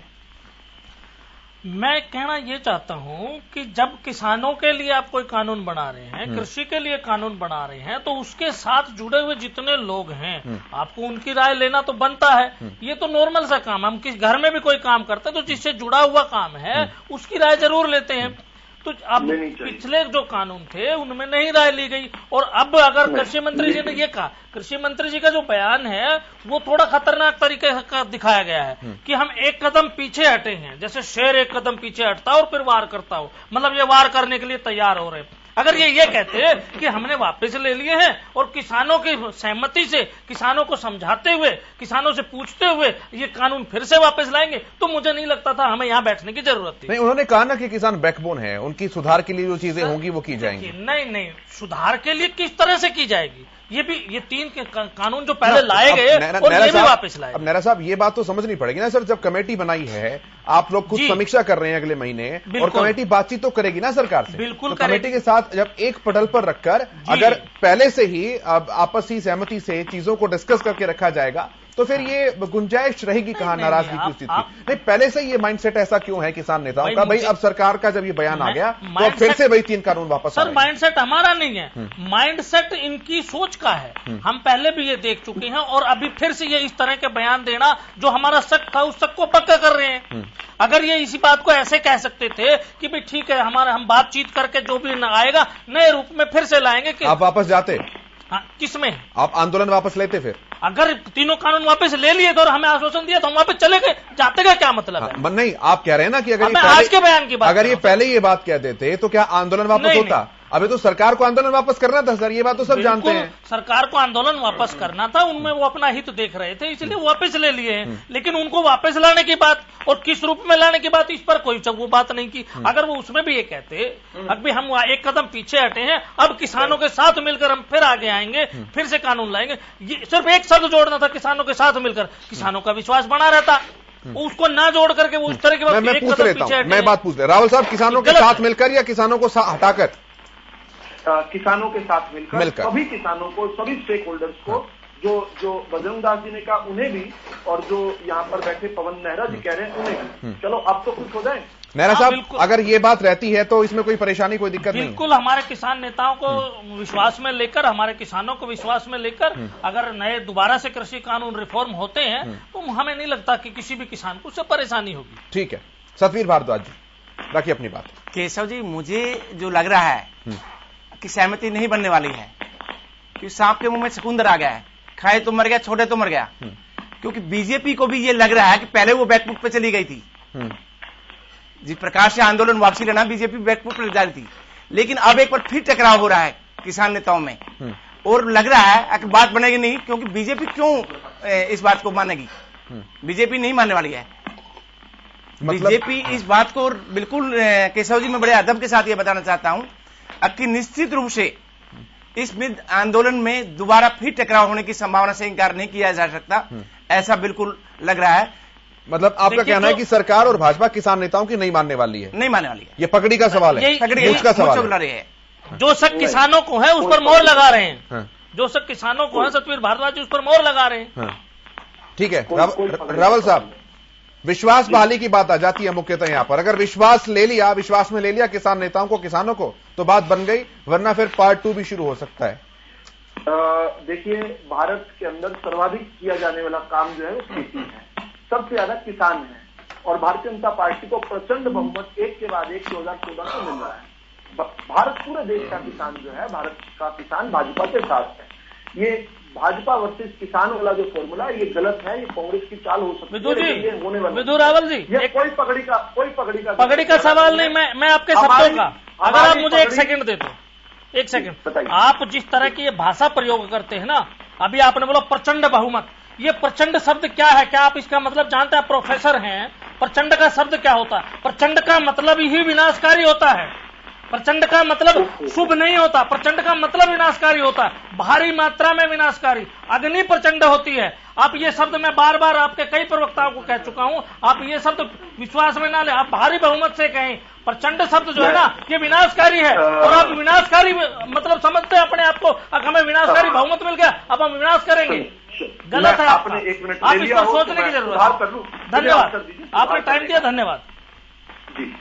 S6: मैं कहना ये चाहता हूं कि जब किसानों के लिए आप कोई कानून बना रहे हैं, कृषि के लिए कानून बना रहे हैं, तो उसके साथ जुड़े हुए जितने लोग हैं, आपको उनकी राय लेना तो बनता है। ये तो नॉर्मल सा काम, हम किस घर में भी कोई काम करते हैं तो जिससे जुड़ा हुआ काम है उसकी राय जरूर लेते हैं। तो अब पिछले जो कानून थे उनमें नहीं राय ली गई, और अब अगर कृषि मंत्री जी ने ये कहा, कृषि मंत्री जी का जो बयान है वो थोड़ा खतरनाक तरीके का दिखाया गया है कि हम एक कदम पीछे हटे हैं, जैसे शेर एक कदम पीछे हटता और फिर वार करता हो, मतलब ये वार करने के लिए तैयार हो रहे हैं। अगर ये कहते कि हमने वापस ले लिए हैं और किसानों की सहमति से, किसानों को समझाते हुए, किसानों से पूछते हुए ये कानून फिर से वापस लाएंगे, तो मुझे नहीं लगता था हमें यहाँ बैठने की जरूरत थी।
S1: नहीं, उन्होंने कहा ना कि किसान बैकबोन है, उनकी सुधार के लिए जो चीजें होंगी वो की जाएंगी।
S6: नहीं, सुधार के लिए किस तरह से की जाएगी? ये 3 कानून जो पहले लाए गए और ये भी वापस लाए।
S1: अब नेहरा साहब, ये बात तो समझनी पड़ेगी ना सर, जब कमेटी बनाई है, आप लोग कुछ समीक्षा कर रहे हैं अगले महीने, और कमेटी बातचीत तो करेगी ना सरकार से।
S6: बिल्कुल,
S1: तो कमेटी के साथ जब एक पटल पर रखकर अगर पहले से ही आपसी सहमति से चीजों को डिस्कस करके रखा जाएगा तो फिर ये गुंजाइश रहेगी कहां नाराजगी की स्थिति की? नहीं, पहले से ये माइंडसेट ऐसा क्यों है किसान नेताओं का? भाई अब सरकार का जब ये बयान आ गया तो फिर से वही 3 कानून वापस।
S6: सर माइंडसेट हमारा नहीं है, माइंडसेट इनकी सोच का है। हम पहले भी ये देख चुके हैं और अभी फिर से ये इस तरह के बयान देना जो हमारा शक था उस शक को पक्का कर रहे हैं। अगर ये इसी बात को ऐसे कह सकते थे कि भाई ठीक है हमारा हम बातचीत करके जो भी आएगा नए रूप में फिर से लाएंगे कि
S1: आप वापस जाते।
S6: हाँ, किसमें
S1: आप आंदोलन वापस लेते? फिर
S6: अगर तीनों कानून वापस ले लिए तो और हमें आश्वासन दिया तो हम वापस चले गए, जाते का क्या मतलब है?
S1: नहीं, आप कह रहे हैं ना कि अगर
S6: आज के बयान की बात,
S1: अगर ये पहले ये बात कह देते तो क्या आंदोलन वापस होता? अभी तो सरकार को आंदोलन वापस करना था सर, ये बात तो सब जानते हैं।
S6: सरकार को आंदोलन वापस करना था, उनमें वो अपना हित देख रहे थे इसलिए वापस ले लिए हैं। लेकिन उनको वापस लाने की बात और किस रूप में लाने की बात, इस पर कोई वो बात नहीं की। अगर वो उसमें भी ये कहते अभी हम एक कदम पीछे हटे हैं, अब किसानों के साथ मिलकर हम फिर आगे आएंगे, फिर से कानून लाएंगे, ये सिर्फ एक शब्द जोड़ना था किसानों के साथ मिलकर, किसानों का विश्वास बना रहता। उसको ना जोड़ करके वो उस तरह की बात।
S1: मैं पूछ लेता हूं, मैं बात पूछ ले रावल साहब, किसानों के साथ मिलकर या किसानों को हटाकर?
S5: किसानों के साथ मिलकर सभी किसानों को, सभी स्टेक होल्डर्स को, जो बजरंग दास जी ने कहा उन्हें भी और जो यहाँ पर बैठे पवन नेहरा जी कह रहे हैं उन्हें भी। चलो अब तो खुश हो जाए।
S1: नेहरा साहब, अगर ये बात रहती है तो इसमें कोई परेशानी, कोई दिक्कत नहीं?
S6: बिल्कुल, हमारे किसान नेताओं को विश्वास में लेकर, हमारे किसानों को विश्वास में लेकर अगर नए दोबारा से कृषि कानून रिफॉर्म होते हैं तो हमें नहीं लगता कि किसी भी किसान को उससे परेशानी होगी।
S1: ठीक है, सतवीर भारद्वाज जी रखिए अपनी बात।
S9: केशव जी, मुझे जो लग रहा है कि सहमति नहीं बनने वाली है, क्योंकि सांप के मुंह में चुकंदर आ गया है, खाए तो मर गया, छोड़े तो मर गया। क्योंकि बीजेपी को भी ये लग रहा है कि पहले वो बैकफुट पे चली गई थी, जिस प्रकार से आंदोलन वापसी लेना बीजेपी बैकफुट पर जा रही थी, लेकिन अब एक बार फिर टकराव हो रहा है किसान नेताओं में और लग रहा है कि बात बनेगी नहीं। क्योंकि बीजेपी क्यों इस बात को मानेगी? बीजेपी नहीं मानने वाली है। बीजेपी इस बात को बिल्कुल, केशव जी मैं बड़े अदब के साथ ये बताना चाहता हूं कि निश्चित रूप से इस आंदोलन में दोबारा फिर टकराव होने की संभावना से इंकार नहीं किया जा सकता, ऐसा बिल्कुल लग रहा है।
S1: मतलब आपका कहना है कि सरकार और भाजपा किसान नेताओं की नहीं मानने वाली है?
S9: नहीं मानने वाली है।
S1: ये पकड़ी का सवाल है,
S9: पकड़ी का सवाल है।
S6: जो शक किसानों को है उस पर मोहर लगा रहे हैं, जो शक किसानों को है सतवीर भारद्वाज उस पर मोहर लगा रहे हैं।
S1: ठीक है रावल साहब, विश्वास बहाली की बात आ जाती है मुख्यतः यहां पर। अगर विश्वास में ले लिया किसान नेताओं को, किसानों को, तो बात बन गई, वरना फिर पार्ट 2 भी शुरू हो सकता है।
S5: देखिए, भारत के अंदर सर्वाधिक किया जाने वाला काम जो है वो खेती है, सबसे ज्यादा किसान है और भारतीय जनता पार्टी को प्रचंड बहुमत एक के बाद एक 2014 को मिल रहा है। भारत पूरे देश का किसान जो है, भारत का किसान भाजपा के साथ है। ये भाजपा वर्सेस किसान वाला जो फॉर्मूला ये गलत है, ये कांग्रेस की चाल हो सकती है, होने वाला।
S6: विदु रावल जी,
S5: ये कोई पगड़ी का
S6: सवाल नहीं। मैं आपके शब्दों का, अगर आप मुझे एक सेकंड दे दो, एक सेकंड। आप जिस तरह की ये भाषा प्रयोग करते हैं ना, अभी आपने बोला प्रचंड बहुमत, ये प्रचंड शब्द क्या है? क्या आप इसका मतलब जानते हैं? प्रोफेसर हैं, प्रचंड का शब्द क्या होता है? प्रचंड का मतलब ही विनाशकारी होता है। प्रचंड का मतलब शुभ नहीं होता, प्रचंड का मतलब विनाशकारी होता है, भारी मात्रा में विनाशकारी। अग्नि प्रचंड होती है। आप ये शब्द मैं बार बार आपके कई प्रवक्ताओं को कह चुका हूं, आप ये शब्द विश्वास में ना ले, आप भारी बहुमत से कहें। प्रचंड शब्द जो है ना ये विनाशकारी है और आप विनाशकारी मतलब समझते हैं अपने आप को, हमें विनाशकारी बहुमत मिल गया अब हम विनाश करेंगे। गलत है।
S5: आपने 1 मिनट
S6: आप इस पर सोचने की जरूरत है। धन्यवाद, आपने टाइम दिया, धन्यवाद
S5: जी।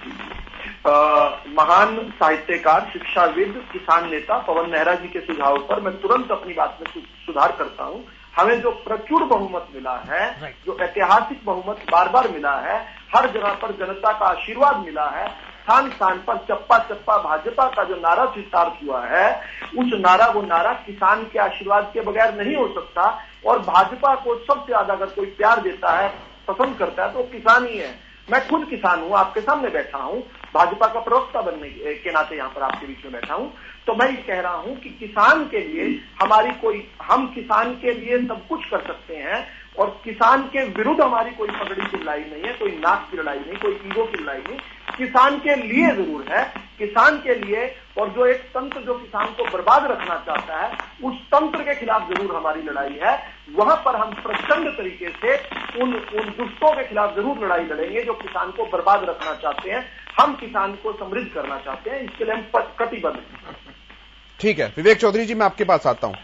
S5: महान साहित्यकार, शिक्षाविद, किसान नेता पवन नेहरा जी के सुझाव पर मैं तुरंत अपनी बात में सुधार करता हूं। हमें जो प्रचुर बहुमत मिला है, जो ऐतिहासिक बहुमत बार बार मिला है, हर जगह पर जनता का आशीर्वाद मिला है, स्थान स्थान पर चप्पा चप्पा भाजपा का जो नारा चितार्थ हुआ है, वो नारा किसान के आशीर्वाद के बगैर नहीं हो सकता। और भाजपा को सबसे ज्यादा अगर कोई प्यार देता है, पसंद करता है तो किसान ही है। मैं खुद किसान हूं, आपके सामने बैठा हूं, भाजपा का प्रवक्ता बनने के नाते यहां पर आपके बीच में बैठा हूं, तो मैं ये कह रहा हूं कि किसान के लिए हम किसान के लिए सब कुछ कर सकते हैं और किसान के विरुद्ध हमारी कोई पगड़ी की लड़ाई नहीं है, कोई नाक की लड़ाई नहीं, कोई ईगो की लड़ाई नहीं। किसान के लिए जरूर है, किसान के लिए। और जो एक तंत्र जो किसान को बर्बाद रखना चाहता है, उस तंत्र के खिलाफ जरूर हमारी लड़ाई है। वहां पर हम प्रचंड तरीके से उन दुष्टों के खिलाफ जरूर लड़ाई लड़ेंगे जो किसान को बर्बाद रखना चाहते हैं। हम किसान को समृद्ध करना चाहते हैं, इसके लिए हम कटिबद्ध हैं।
S1: ठीक है, विवेक चौधरी जी मैं आपके पास आता हूं।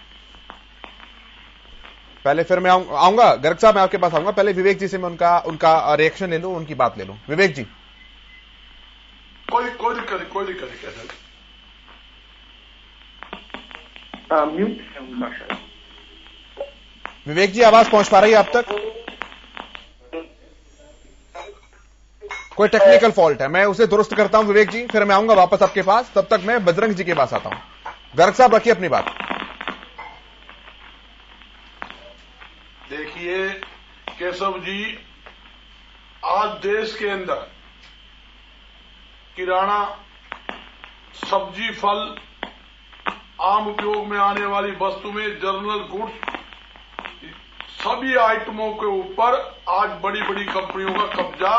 S1: पहले फिर मैं आऊंगा गर्ग साहब, मैं आपके पास आऊंगा। पहले विवेक जी से मैं उनका रिएक्शन ले लूं, उनकी बात ले लूं। विवेक जी।
S7: कोई दिक्कत
S5: म्यूट है उनका शायद।
S1: विवेक जी आवाज पहुंच पा रही है आप तक? कोई टेक्निकल फॉल्ट है, मैं उसे दुरुस्त करता हूं विवेक जी, फिर मैं आऊंगा वापस आपके पास। तब तक मैं बजरंग जी के पास आता हूं। गर्ग साहब रखिए अपनी बात।
S7: देखिए केशव जी, आज देश के अंदर किराना, सब्जी, फल, आम उपयोग में आने वाली वस्तुएं, जनरल गुड्स, सभी आइटमों के ऊपर आज बड़ी बड़ी कंपनियों का कब्जा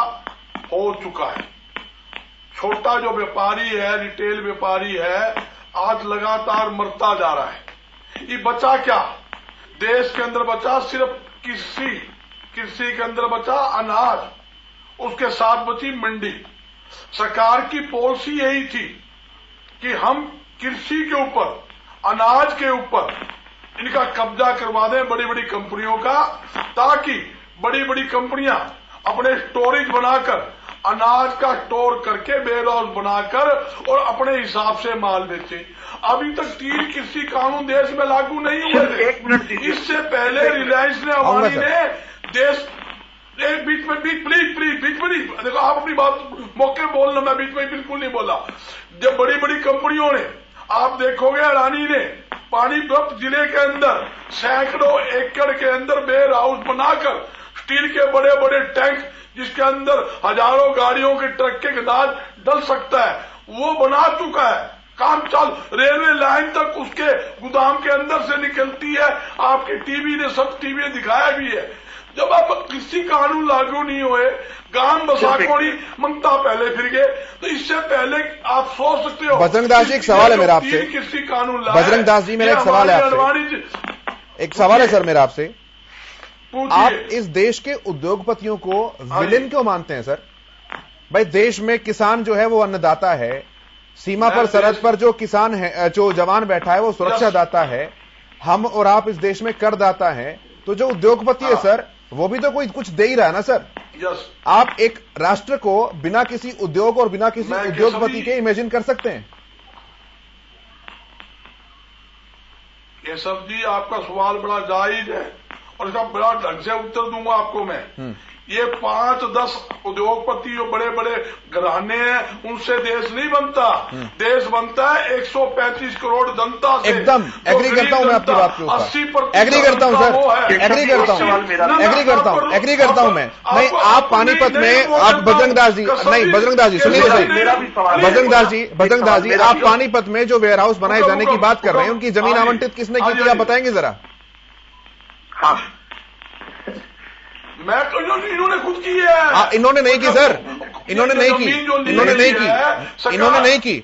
S7: हो चुका है। छोटा जो व्यापारी है, रिटेल व्यापारी है, आज लगातार मरता जा रहा है। ये बचा क्या? देश के अंदर बचा सिर्फ कृषि के अंदर बचा अनाज, उसके साथ बची मंडी। सरकार की पॉलिसी यही थी कि हम कृषि के ऊपर, अनाज के ऊपर इनका कब्जा करवा दें बड़ी बड़ी कंपनियों का, ताकि बड़ी बड़ी कंपनियां अपने स्टोरेज बनाकर, अनाज का स्टोर करके वेयर हाउस बनाकर और अपने हिसाब से माल बेचे। अभी तक 3 कृषि कानून देश में लागू नहीं हुए थे। इससे पहले रिलायंस ने, अम्बानी ने देश, एक बीच में बीच में नहीं, देखो आप अपनी बात मौके बोलना, मैं बीच में बिल्कुल नहीं बोला। जब बड़ी बड़ी कंपनियों ने, आप देखोगे अडानी ने पानीपत जिले के अंदर सैकड़ों एकड़ के अंदर वेयर हाउस बनाकर स्टील के बड़े बड़े टैंक, जिसके अंदर हजारों गाड़ियों के ट्रक के अनाज डल सकता है, वो बना चुका है। काम चल, रेलवे लाइन तक उसके गोदाम के अंदर से निकलती है। आपके टीवी ने, सब टीवी ने दिखाया भी है। जब आप कृषि कानून लागू नहीं हुए, गांव बसाकोड़ी ममता पहले फिर गए, तो इससे पहले आप सोच सकते हो।
S1: बजरंग दास जी, एक सवाल है मेरा आपसे।
S7: कृषि कानून
S1: बजरंग दास जी, मेरा एक सवाल है आपसे। एक सवाल है सर मेरा आपसे। आप इस देश के उद्योगपतियों को विलेन क्यों मानते हैं सर? भाई देश में किसान जो है वो अन्नदाता है, सीमा पर सरहद पर जो किसान है, जो जवान बैठा है वो सुरक्षा दाता है, हम और आप इस देश में करदाता हैं। तो जो उद्योगपति है सर, वो भी तो कोई कुछ दे ही रहा है ना सर। आप एक राष्ट्र को बिना किसी उद्योग और बिना किसी उद्योगपति के इमेजिन कर सकते हैं?
S7: केशव जी, आपका सवाल बड़ा जायज है और इसका बड़ा ढंग से उत्तर दूंगा आपको मैं। ये 5-10 उद्योगपति जो बड़े बड़े घराने हैं, उनसे देश नहीं बनता। देश बनता है 135 करोड़ जनता से।
S1: एकदम एग्री करता हूं मैं आपकी बात के ऊपर, 80% एग्री करता हूं सर, एग्री करता हूं मैं। नहीं, आप पानीपत में, आप बजरंग दास जी, नहीं बजरंग दास जी सुनिए सही, बजरंग दास जी, आप पानीपत में जो वेयर हाउस बनाए जाने की बात कर रहे हैं, उनकी जमीन आवंटित किसने की थी, आप बताएंगे जरा?
S7: हाँ, मैं तो इन्होंने खुद की है।
S1: इन्होंने नहीं की सर, इन्होंने नहीं की, इन्होंने नहीं की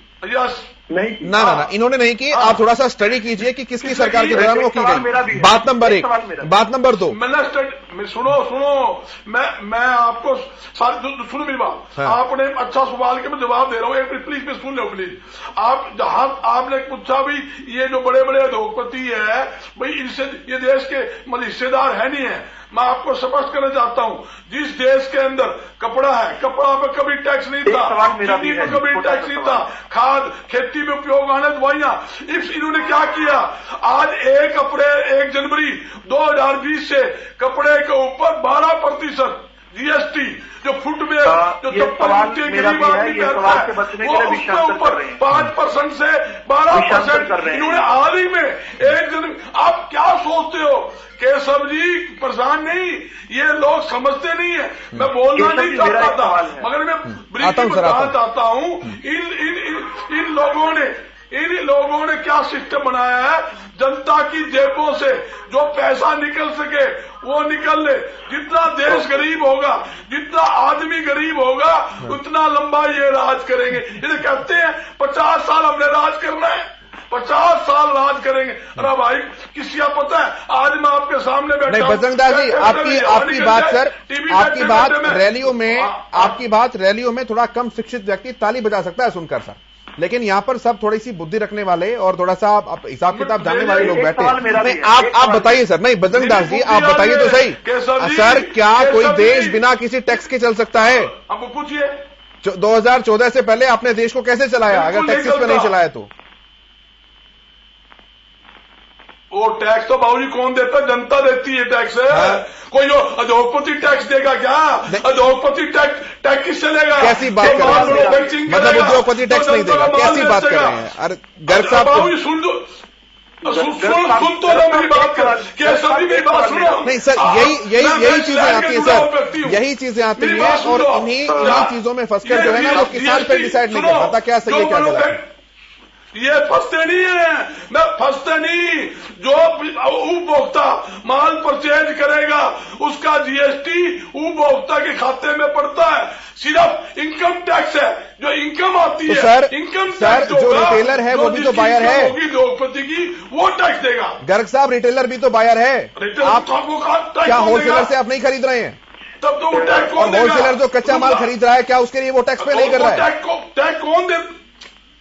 S1: ना, इन्होंने नहीं की। आप थोड़ा सा स्टडी कीजिए कि किसकी सरकार के दौरान वो की गई। बात नंबर 1। बात नंबर 2,
S7: सुनो, मैं आपको सुनो मेरी बात। आपने अच्छा सवाल के मैं जवाब दे रहा हूँ, प्लीज सुन लो प्लीज। आप जहां आपने पूछा भी, ये जो बड़े बड़े उद्योगपति है भाई, इनसे ये देश के हिस्सेदार है नहीं है। मैं आपको स्पष्ट करना चाहता हूं, जिस देश के अंदर कपड़ा है, कपड़ा पे कभी टैक्स नहीं था, चीनी पे कभी टैक्स नहीं था, खाद, खेती में उपयोग आने दवाइयां, इन्होंने क्या किया? आज 1 जनवरी 2020 से कपड़े के ऊपर 12% जीएसटी, जो फुटवेयर, जो चप्पल जूते गरीब आदमी पहनता है, वो उसके ऊपर 5% से 12% इन्होंने हाल ही में 1 जनवरी। आप क्या सोचते हो केशव जी? परेशान नहीं, ये लोग समझते नहीं है। मैं बोलना नहीं चाहता था, मगर मैं ब्रीफली बताना चाहता हूं, इन लोगों ने क्या सिस्टम बनाया है, जनता की जेबों से जो पैसा निकल सके वो निकल ले। जितना देश गरीब होगा, जितना आदमी गरीब होगा, उतना लंबा ये राज करेंगे। ये कहते हैं 50 साल हमने राज करना है, 50 साल राज करेंगे। अरे भाई, किसी को पता है? आज मैं आपके सामने बैठा
S1: नहीं, बजरंग दास जी, आपकी बात सर, आपकी बात रैलियों में थोड़ा कम शिक्षित व्यक्ति ताली बजा सकता है सुनकर सर। लेकिन यहां पर सब थोड़ी सी बुद्धि रखने वाले और थोड़ा सा हिसाब किताब जानने वाले लोग बैठे हैं। नहीं, आप बताइए सर, नहीं बजरंग दास जी आप बताइए तो सही सर, क्या कोई देश बिना किसी टैक्स के चल सकता है?
S7: अब पूछिए
S1: 2014 से पहले आपने देश को कैसे चलाया अगर टैक्सेस पे नहीं चलाया तो?
S7: वो टैक्स तो बाबूजी कौन देता? जनता देती है टैक्स। कोई जो उद्योगपति टैक्स देगा क्या? उद्योगपति टैक्स किससे लेगा?
S1: कैसी बात कर रहे हैं? मतलब उद्योगपति टैक्स नहीं देगा, कैसी बात कर रहे हैं? अरे गर्ग साहब
S7: बाबूजी सुन तो लो मेरी बात कर, क्या सभी मेरी बात सुनो?
S1: नहीं सर, यही चीजें आती हैं सर, यही चीजें आती हैं और इन्हीं चीजों में फंसकर जो है ना वो किसान पे डिसाइड नहीं कर पाता क्या सही है क्या गलत है।
S7: ये फंसते नहीं है, मैं फंसते नहीं। जो उपभोक्ता माल परचेज करेगा उसका जीएसटी उपभोक्ता के खाते में पड़ता है। सिर्फ इनकम टैक्स है जो इनकम आती
S1: तो
S7: है,
S1: सर,
S7: इनकम
S1: सर जो रिटेलर है वो भी तो बायर है,
S7: उद्योगपति की वो टैक्स देगा।
S1: गर्ग साहब रिटेलर भी तो बायर है, आप क्या होलसेलर से आप नहीं खरीद रहे हैं?
S7: तब तो वो टैक्स कौन देगा?
S1: होलसेलर जो कच्चा माल खरीद रहा है क्या उसके लिए वो टैक्स पे नहीं कर रहा है?
S7: टैक्स कौन दे?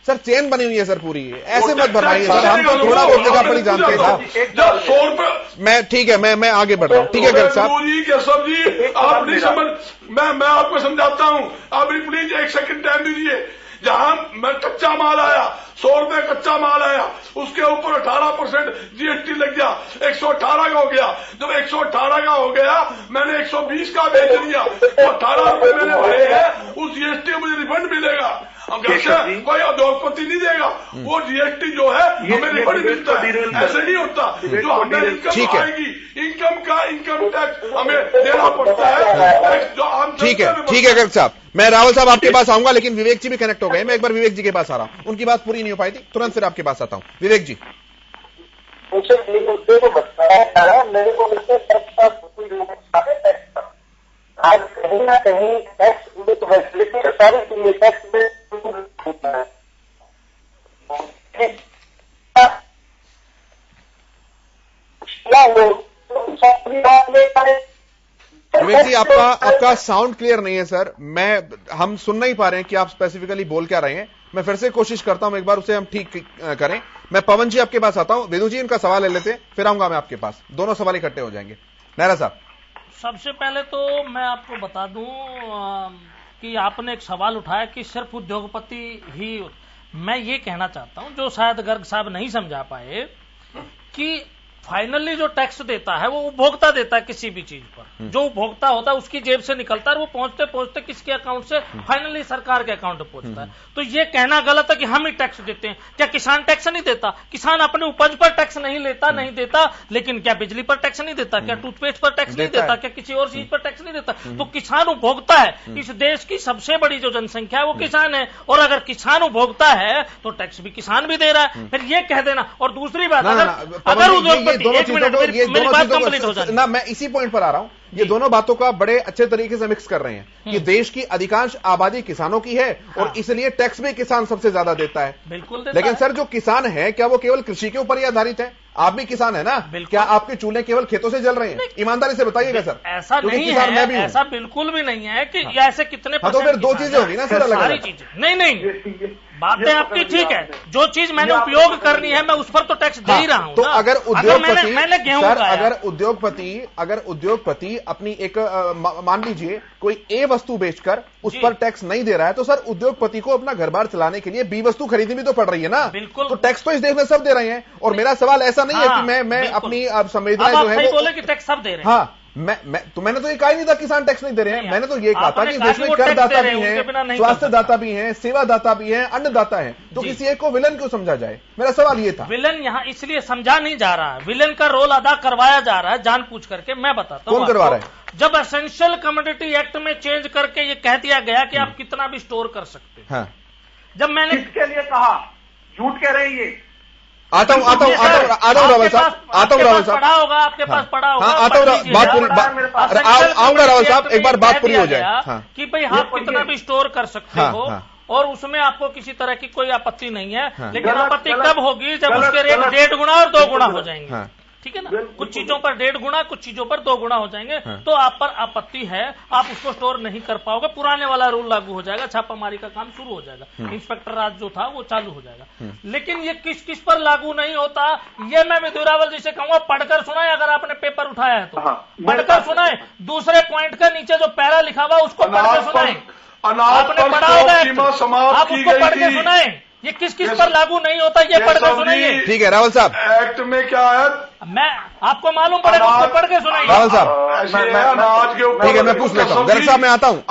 S1: सर चेन बनी हुई है सर पूरी, ऐसे मत भरवाइए सर, हम तो थोड़ा बहुत जगह पर ही जानते हैं।
S7: 100 रुपए
S1: मैं ठीक है, मैं आगे बढ़ रहा हूँ। ठीक है गर्ग साहब
S7: सब्जी आप नहीं समझ, मैं आपको समझाता हूँ, आप प्लीज 1 सेकंड टाइम दीजिए। जहां मैं कच्चा माल आया 100 रुपए कच्चा माल आया, उसके ऊपर 18% जीएसटी लग गया, 118 का हो गया। जब 118 का हो गया मैंने 120 का बेच दिया, तो 18 रुपए मैंने भरे हैं, उस जीएसटी मुझे रिफंड मिलेगा। कोई उद्योगपति नहीं देगा, वो जीएसटी जो है हमें रिफंड मिलता है। ऐसे नहीं होता, जो हमें इनकम आएगी इनकम टैक्स हमें देना पड़ता है जो आम।
S1: ठीक है गर्ग साहब, मैं रावल साहब आपके पास आऊंगा, लेकिन विवेक जी भी कनेक्ट हो गए। मैं एक बार विवेक जी के पास आ रहा हूं, उनकी बात पूरी नहीं हो पाई थी, तुरंत फिर आपके पास आता हूं। विवेक जी
S8: आज कहीं ना कहीं टैक्स तो फैसिलिटी सरकारी के लिए टैक्स में होता है।
S1: विवेक जी आपका साउंड क्लियर नहीं है सर, हम सुन नहीं पा रहे हैं कि आप स्पेसिफिकली बोल क्या रहे हैं। मैं फिर से कोशिश करता हूं एक बार उसे हम ठीक करें। मैं पवन जी आपके पास आता हूं, वेदू जी इनका सवाल ले लेते हैं, फिर आऊंगा मैं आपके पास, दोनों सवाल इकट्ठे हो जाएंगे। नायरा साहब
S6: सबसे पहले तो मैं आपको बता दूं कि आपने एक सवाल उठाया कि सिर्फ उद्योगपति ही, मैं ये कहना चाहता हूं जो शायद गर्ग साहब नहीं समझा पाए कि फाइनली जो टैक्स देता है वो उपभोक्ता देता है किसी भी चीज पर। जो उपभोक्ता होता है उसकी जेब से निकलता है, वो पहुंचते पहुंचते किसके अकाउंट से? फाइनली सरकार के अकाउंट में पहुंचता है। तो ये कहना गलत है कि हम ही टैक्स देते हैं। क्या किसान टैक्स नहीं देता? किसान अपने उपज पर टैक्स नहीं देता, लेकिन क्या बिजली पर टैक्स नहीं देता? क्या टूथपेस्ट पर टैक्स नहीं देता? क्या किसी और चीज पर टैक्स नहीं देता? तो किसान उपभोक्ता है। इस देश की सबसे बड़ी जो जनसंख्या है वो किसान है, और अगर किसान उपभोक्ता है तो टैक्स भी किसान भी दे रहा है। फिर ये कह देना। और दूसरी बात, अगर उद्योगपति, एक मिनट मेरी बात कंप्लीट हो जाए ना,
S1: मैं इसी पॉइंट पर आ रहा हूं। ये दोनों बातों का बड़े अच्छे तरीके से मिक्स कर रहे हैं कि देश की अधिकांश आबादी किसानों की है और इसलिए टैक्स भी किसान सबसे ज्यादा देता है।
S6: बिल्कुल देता
S1: लेकिन
S6: है।
S1: सर जो किसान है क्या वो केवल कृषि के ऊपर ही आधारित है? आप भी किसान है ना, क्या आपके चूल्हे केवल खेतों से जल रहे हैं? ईमानदारी से बताइएगा सर।
S6: ऐसा नहीं है, ऐसा बिल्कुल भी नहीं है कि ऐसे कितने।
S1: तो फिर दो चीजें होगी ना सर, अलग
S6: सारी चीजें नहीं बातें आपकी ठीक है। जो चीज मैंने उपयोग करनी है मैं उस पर तो टैक्स दे ही रहा हूं।
S1: तो अगर उद्योगपति,
S6: मैंने गेहूं
S1: सर अगर उद्योगपति अपनी एक मान लीजिए कोई ए वस्तु बेचकर उस पर टैक्स नहीं दे रहा है, तो सर उद्योगपति को अपना घर बार चलाने के लिए बी वस्तु खरीदनी भी तो पड़ रही है ना।
S6: बिल्कुल।
S1: तो टैक्स तो इस देश में सब दे रहे हैं। और मेरा सवाल ऐसा नहीं है कि मैं अपनी संवेदनाएं जो है
S6: बोले कि टैक्स सब दे रहे हैं।
S1: हाँ, मैंने तो ये कहा ही नहीं था किसान टैक्स नहीं दे रहे हैं। मैंने तो ये कहा था कि देश में करदाता भी हैं, स्वास्थ्य दाता भी हैं, सेवा दाता भी हैं, अन्नदाता हैं। तो किसी एक को विलन क्यों समझा जाए? मेरा सवाल ये था।
S6: विलन यहाँ इसलिए समझा नहीं जा रहा है, विलन का रोल अदा करवाया जा रहा है जानबूझ करके। मैं बताता हूँ
S1: कौन करवा रहा है।
S6: जब एसेंशियल कमोडिटी एक्ट में चेंज करके ये कह दिया गया कि आप कितना भी स्टोर कर सकते हैं। जब मैंने
S5: इसके लिए कहा, झूठ कह रहे हैं ये।
S1: आता हूं रावल साहब,
S6: पढ़ा होगा, आपके पास पढ़ा होगा।
S1: आऊंगा रावल साहब, एक बार बात पूरी हो जाए
S6: कि भाई आप कितना भी स्टोर कर सकते हो और उसमें आपको किसी तरह की कोई आपत्ति नहीं है। लेकिन आपत्ति कब होगी? जब उसके रेट 1.5 गुना और 2 गुना हो जाएंगे। ठीक है ना। कुछ चीजों पर 1.5 गुना, कुछ चीजों पर 2 गुना हो जाएंगे। तो आप पर आपत्ति है, आप उसको स्टोर नहीं कर पाओगे, पुराने वाला रूल लागू हो जाएगा, छापामारी का काम शुरू हो जाएगा, इंस्पेक्टर राज जो था वो चालू हो जाएगा। लेकिन ये किस किस पर लागू नहीं होता, ये मैं विदुरावल जी से कहूंगा पढ़कर सुनाए, अगर आपने पेपर उठाया है तो पढ़कर सुनाए। दूसरे पॉइंट के नीचे जो पैरा लिखा हुआ उसको पढ़कर सुनाए, आपने पढ़ा होगा, आप उसको पढ़ के सुनाए। ये किस किस पर लागू नहीं होता, ये पढ़कर सुनाइए।
S1: ठीक है रावल साहब,
S7: एक्ट में क्या है
S6: मैं आपको मालूम पड़ेगा, उसको पढ़ के सुनाइए।
S1: रावल साहब
S7: अनाज के ऊपर,
S1: ठीक है, मैं पूछ लेता हूँ। गर्ग साहब मैं आता हूँ,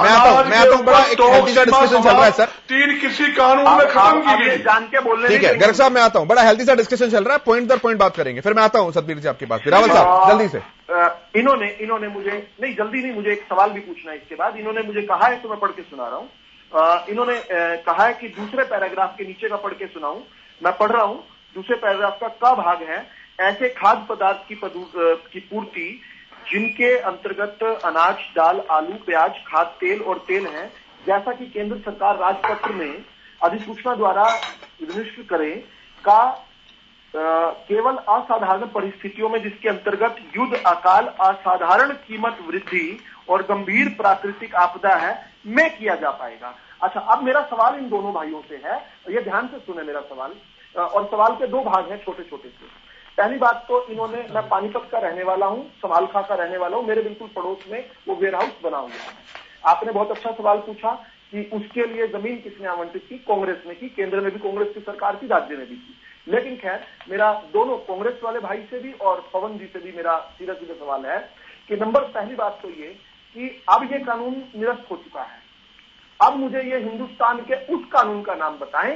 S1: बड़ा एक हेल्दी सा डिस्कशन चल रहा है सर।
S7: 3 किसी कानून में खत्म की गई,
S5: जान के बोलने।
S1: ठीक है गर्ग साहब मैं आता हूँ, बड़ा हेल्दी सा डिस्कशन चल रहा है, पॉइंट दर पॉइंट बात करेंगे, फिर मैं आता हूँ सतबीर जी आपके पास। रावल साहब जल्दी से।
S5: इन्होंने मुझे नहीं, जल्दी नहीं, मुझे एक सवाल भी पूछना है इसके बाद। इन्होंने मुझे कहा है तो मैं पढ़ के सुना रहा हूँ। इन्होंने कहा है कि दूसरे पैराग्राफ के नीचे का पढ़ के सुनाऊं। मैं पढ़ रहा हूं, दूसरे पैराग्राफ का क भाग है, ऐसे खाद्य पदार्थ की पूर्ति जिनके अंतर्गत अनाज, दाल, आलू, प्याज, खाद्य तेल और तेल है, जैसा कि केंद्र सरकार राजपत्र में अधिसूचना द्वारा निर्दिष्ट करे का केवल असाधारण परिस्थितियों में, जिसके अंतर्गत युद्ध, अकाल, असाधारण कीमत वृद्धि और गंभीर प्राकृतिक आपदा है, में किया जा पाएगा। अच्छा, अब मेरा सवाल इन दोनों भाइयों से है, ये ध्यान से सुने मेरा सवाल, और सवाल के 2 भाग हैं छोटे छोटे से। पहली बात तो इन्होंने, मैं पानीपत का रहने वाला हूं, समालखा का रहने वाला हूं, मेरे बिल्कुल पड़ोस में वो वेयर हाउस बना हुआ है। आपने बहुत अच्छा सवाल पूछा कि उसके लिए जमीन किसने आवंटित की, कांग्रेस ने की, केंद्र में भी कांग्रेस की सरकार थी, राज्य में भी की। लेकिन खैर, मेरा दोनों कांग्रेस वाले भाई से भी और पवन जी से भी मेरा सीधा सीधा सवाल है कि पहली बात तो ये कि अब ये कानून निरस्त हो चुका है। अब मुझे ये हिंदुस्तान के उस कानून का नाम बताएं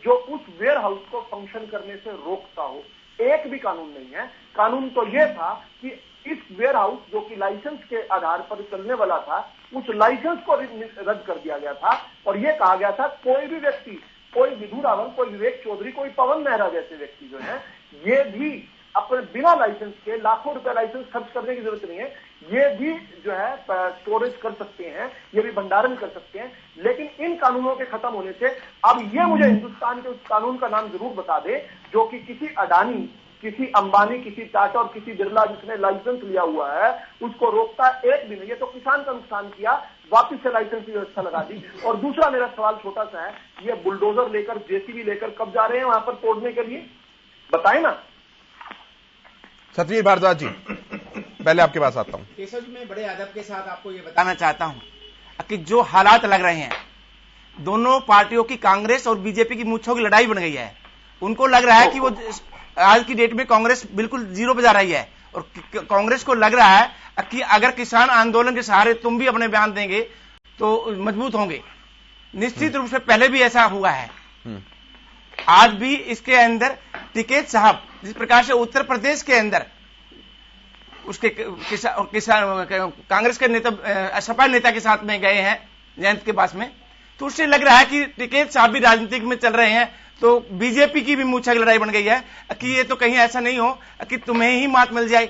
S5: जो उस वेयर हाउस को फंक्शन करने से रोकता हो। एक भी कानून नहीं है। कानून तो ये था कि इस वेयर हाउस जो कि लाइसेंस के आधार पर चलने वाला था, उस लाइसेंस को रद्द कर दिया गया था और ये कहा गया था कोई भी व्यक्ति, कोई विधु रावल, कोई विवेक चौधरी, कोई पवन मेहरा जैसे व्यक्ति जो है, ये भी अपने बिना लाइसेंस के, लाखों रुपए लाइसेंस खर्च करने की जरूरत नहीं है, ये भी जो है स्टोरेज कर सकते हैं, ये भी भंडारण कर सकते हैं। लेकिन इन कानूनों के खत्म होने से अब ये मुझे हिंदुस्तान के उस कानून का नाम जरूर बता दे जो कि किसी अडानी, किसी अंबानी, किसी टाटा और किसी बिरला जिसने लाइसेंस लिया हुआ है उसको रोकता एक भी नहीं। ये तो किसान का नुकसान किया, वापिस से लाइसेंस की व्यवस्था लगा दी। और दूसरा मेरा सवाल छोटा सा है, ये बुलडोजर लेकर, जेसीबी लेकर कब जा रहे हैं वहां पर तोड़ने के लिए, बताए ना।
S1: सतवीर भारद्वाज जी, पहले आपके पास आता हूं।
S9: केशव जी, मैं बड़े अदब के साथ आपको ये बताना चाहता हूं कि जो हालात लग रहे हैं, दोनों पार्टियों की, कांग्रेस और बीजेपी की मूंछों की लड़ाई बन गई है। उनको लग रहा है कि वो आज की डेट में कांग्रेस बिल्कुल जीरो पे जा रही है और कांग्रेस को लग रहा है कि अगर किसान आंदोलन के सहारे तुम भी अपने बयान देंगे तो मजबूत होंगे। निश्चित रूप से पहले भी ऐसा हुआ है, आज भी इसके अंदर टिकैत साहब जिस प्रकार से उत्तर प्रदेश के अंदर उसके किसान कांग्रेस के नेता, सपा नेता के साथ में गए हैं जयंत के पास में, तो उससे लग रहा है कि टिकैत साहब भी राजनीतिक में चल रहे हैं। तो बीजेपी की भी मूंछा की लड़ाई बन गई है कि ये तो कहीं ऐसा नहीं हो कि तुम्हें ही मात मिल जाए।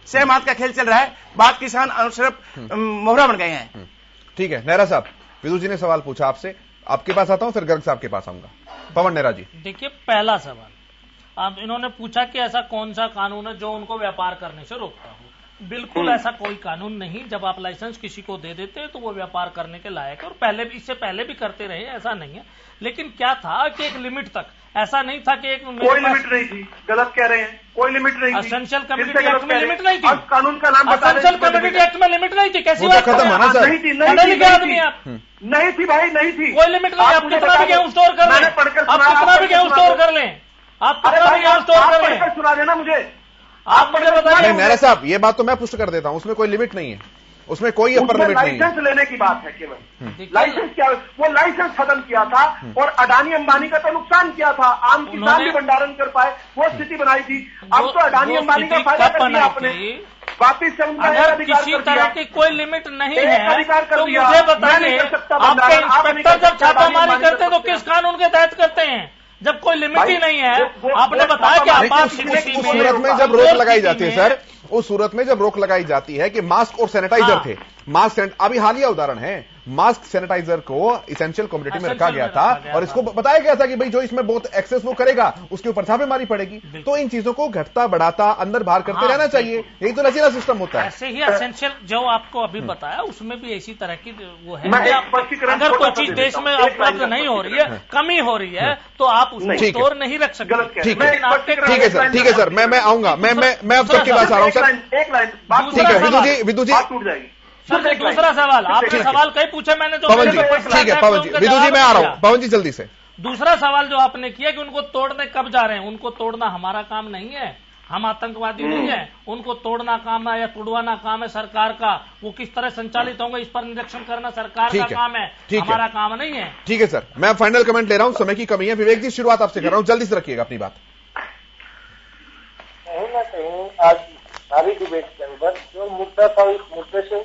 S9: सहमात का खेल चल रहा है, बात किसान सिर्फ मोहरा बन गए हैं।
S1: ठीक है, नेहरा साहब, विदु जी ने सवाल पूछा आपसे, आपके पास आता हूं, फिर गर्ग साहब के पास आऊंगा। पवन नेहरा जी,
S6: देखिए, पहला सवाल अब इन्होंने पूछा कि ऐसा कौन सा कानून है जो उनको व्यापार करने से रोकता हो। बिल्कुल ऐसा कोई कानून नहीं। जब आप लाइसेंस किसी को दे देते हैं तो वो व्यापार करने के लायक है, और पहले भी, इससे पहले भी करते रहे, ऐसा नहीं है। लेकिन क्या था कि एक लिमिट तक, ऐसा नहीं था कि एक
S5: कोई लिमिट नहीं थी। गलत कह रहे हैं, कोई लिमिट नहीं थी।
S6: एसेंशियल कम्युनिटी एक्ट में लिमिट नहीं थी।
S5: कानून का नाम बता,
S6: एसेंशियल कम्युनिटी एक्ट में लिमिट नहीं थी। कैसी बात
S1: खत्म होना सर,
S5: नहीं थी,
S6: आदमी आप
S5: नहीं थी भाई, नहीं थी,
S6: कोई लिमिट नहीं। आप कितना भी गेहूं स्टोर कर लें, आप कितना भी गेहूं स्टोर कर लें, आप कितना भी गेहूं स्टोर कर लें।
S5: सुना देना मुझे,
S6: आप मुझे बताइए।
S1: नेहरा साहब, ये बात तो मैं पुष्ट कर देता हूं, उसमें कोई लिमिट नहीं है, उसमें कोई अपर लिमिट नहीं है।
S5: लाइसेंस लेने की बात है केवल। लाइसेंस क्या, वो लाइसेंस खत्म किया था और अडानी अंबानी का तो नुकसान किया था, आम किसान भी भंडारण कर पाए, वो स्थिति बनाई थी। अब तो अडानी अंबानी का फायदा कर दिया आपने, वापिस से उनका
S6: अगर किसी तरह की कोई लिमिट नहीं है तो मुझे बताइए, आपके इंस्पेक्टर जब छापामारी करते तो किस कानून के तहत करते हैं? जब कोई लिमिट ही नहीं है। आपने बताया कि आपात स्थिति
S1: उस सूरत में जब रोक लगाई जाती है सर, उस सूरत में जब रोक लगाई जाती है कि मास्क और सैनिटाइजर थे, मास्क अभी हालिया उदाहरण है, मास्क सैनिटाइजर को इसेंशियल कमोडिटी में रखा गया था और इसको बताया गया था कि भाई जो इसमें बहुत एक्सेस वो करेगा उसके ऊपर छापेमारी पड़ेगी। तो इन चीजों को घटता बढ़ाता अंदर बाहर करते रहना चाहिए, यही तो लचीला सिस्टम होता है।
S6: ऐसे ही एसेंशियल जो आपको अभी बताया उसमें भी ऐसी तरह की वो है, अगर कोई चीज देश में उपलब्ध नहीं हो रही है, कमी हो रही है, तो आप उसको स्टोर नहीं रख सकते।
S1: ठीक है सर, ठीक है सर, मैं आऊंगा, मैं अब सबके पास आ रहा हूं सर। ठीक है विदु जी
S6: सर, दूसरा सवाल आपने सवाल कहीं पूछा मैंने तो
S1: पवन जी, ठीक है पवन जी, विदु जी मैं आ रहा हूं, पवन जी जल्दी से।
S6: दूसरा सवाल जो आपने किया कि उनको तोड़ने कब जा रहे हैं, उनको तोड़ना हमारा काम नहीं है, हम आतंकवादी नहीं है, उनको तोड़ना काम है या तुड़वाना काम है सरकार का, वो किस तरह संचालित होंगे इस पर निरीक्षण करना सरकार का काम है, हमारा काम नहीं है।
S1: ठीक है सर, मैं फाइनल कमेंट ले रहा हूं, समय की कमी है। विवेक जी शुरुआत आपसे कर रहा हूं, जल्दी से रखिएगा अपनी बात।
S8: कहीं ना कहीं आज सारी डिबेट के अंदर जो मुद्दा था उस मुद्दे से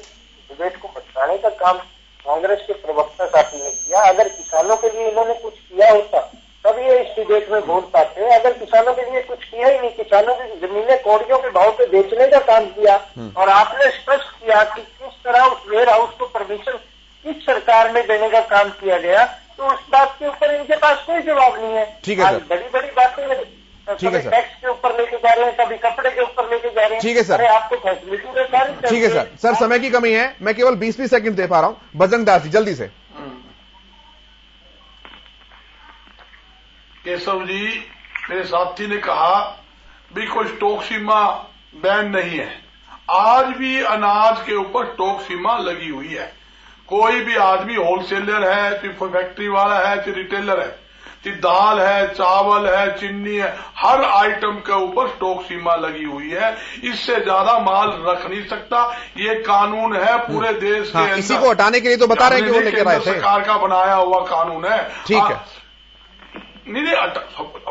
S8: डिबेट को बचाने का काम कांग्रेस के प्रवक्ता साथी ने किया। अगर किसानों के लिए इन्होंने कुछ किया होता तब ये इस डिबेट में बोल पाते। अगर किसानों के लिए कुछ किया ही नहीं, किसानों की जमीनें कौड़ियों के भाव पे बेचने का काम किया और आपने स्पष्ट किया कि किस तरह उस वेयर हाउस को परमिशन किस सरकार में देने का काम किया गया, तो उस बात के ऊपर इनके पास कोई जवाब नहीं है।
S1: ठीक है सर,
S8: बड़ी बड़ी बातें कभी टैक्स के ऊपर लेके जा रहे हैं, कभी कपड़े के ऊपर लेके जा रहे हैं।
S1: ठीक है सर,
S8: अरे आपको फैसिलिटी तो सारी।
S1: ठीक है सर, सर समय की कमी है, मैं केवल 20 सेकंड दे पा रहा हूं। बजरंग दास जी जल्दी से।
S7: केशव जी, मेरे साथी ने कहा भी कोई स्टॉक सीमा बैन नहीं है। आज भी अनाज के ऊपर स्टॉक सीमा लगी हुई है। कोई भी आदमी होलसेलर है, चाहे फैक्ट्री वाला है, चाहे रिटेलर है, चाहे दाल है, चावल है, चीनी है, हर आइटम के ऊपर स्टॉक सीमा लगी हुई है। इससे ज्यादा माल रख नहीं सकता। ये कानून है पूरे देश के अंदर।
S1: इसी को हटाने के लिए तो बता रहे हैं कि वो लेकर आए थे,
S7: सरकार का बनाया हुआ कानून है।
S1: ठीक है,
S7: नहीं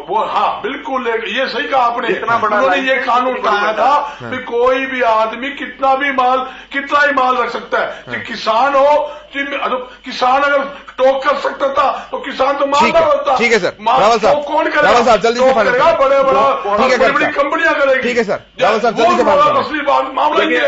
S7: वो हाँ बिल्कुल, ये सही कहा आपने। इतना बड़ा उन्होंने ये कानून बनाया था कि कोई भी आदमी कितना ही माल रख सकता है। कि किसान हो, किसान अगर स्टॉक कर सकता था तो किसान तो माल ना होता।
S1: ठीक है सर, रावल साहब
S7: कौन करेगा?
S1: रावल साहब जल्दी से
S7: करेगा, बड़े बड़ी कंपनियां करेगी।
S1: ठीक है सर, रावल साहब जल्दी से
S7: असली मामला ये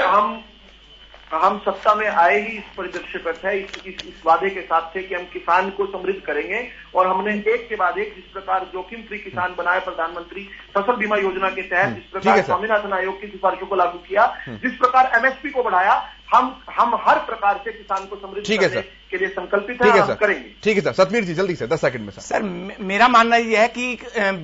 S5: हम सत्ता में आए ही इस परिदृश्य पर थे, इस वादे के साथ थे कि हम किसान को समृद्ध करेंगे और हमने एक के बाद एक जिस प्रकार जोखिम फ्री किसान बनाए प्रधानमंत्री फसल बीमा योजना के तहत, जिस प्रकार स्वामीनाथन आयोग की सिफारिशों को लागू किया, जिस प्रकार एमएसपी को बढ़ाया, हम हर प्रकार से किसान को समृद्ध करने के लिए संकल्पित है, हम करेंगे।
S1: ठीक है सर, सतवीर जी जल्दी से 10 सेकंड में।
S9: सर मेरा मानना यह है कि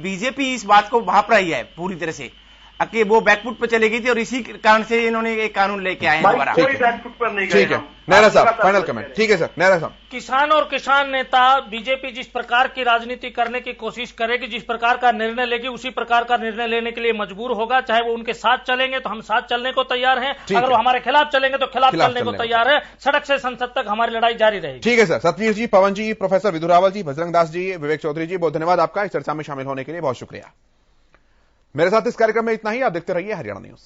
S9: बीजेपी इस बात को भाप रही है पूरी तरह से कि वो बैकफुट पर चलेगी थी और इसी कारण से इन्होंने एक कानून लेके आए हैं दोबारा।
S5: कोई बैकफुट पर नहीं गए।
S1: ठीक है नेहरा साहब, फाइनल कमेंट। ठीक है सर, नेहरा साहब।
S6: किसान और किसान नेता बीजेपी जिस प्रकार की राजनीति करने की कोशिश करेगी, जिस प्रकार का निर्णय लेगी, उसी प्रकार का निर्णय लेने के लिए मजबूर होगा। चाहे वो उनके साथ चलेंगे तो हम साथ चलने को तैयार हैं, अगर वो हमारे खिलाफ चलेंगे तो खिलाफ चलने को तैयार है। सड़क से संसद तक हमारी लड़ाई जारी रहेगी।
S1: ठीक है सर, सतवीर जी, पवन जी, प्रोफेसर विधु रावल जी, बजरंग दास जी, विवेक चौधरी जी, बहुत धन्यवाद आपका इस चर्चा में शामिल होने के लिए, बहुत शुक्रिया। मेरे साथ इस कार्यक्रम में इतना ही। आप देखते रहिए हरियाणा न्यूज।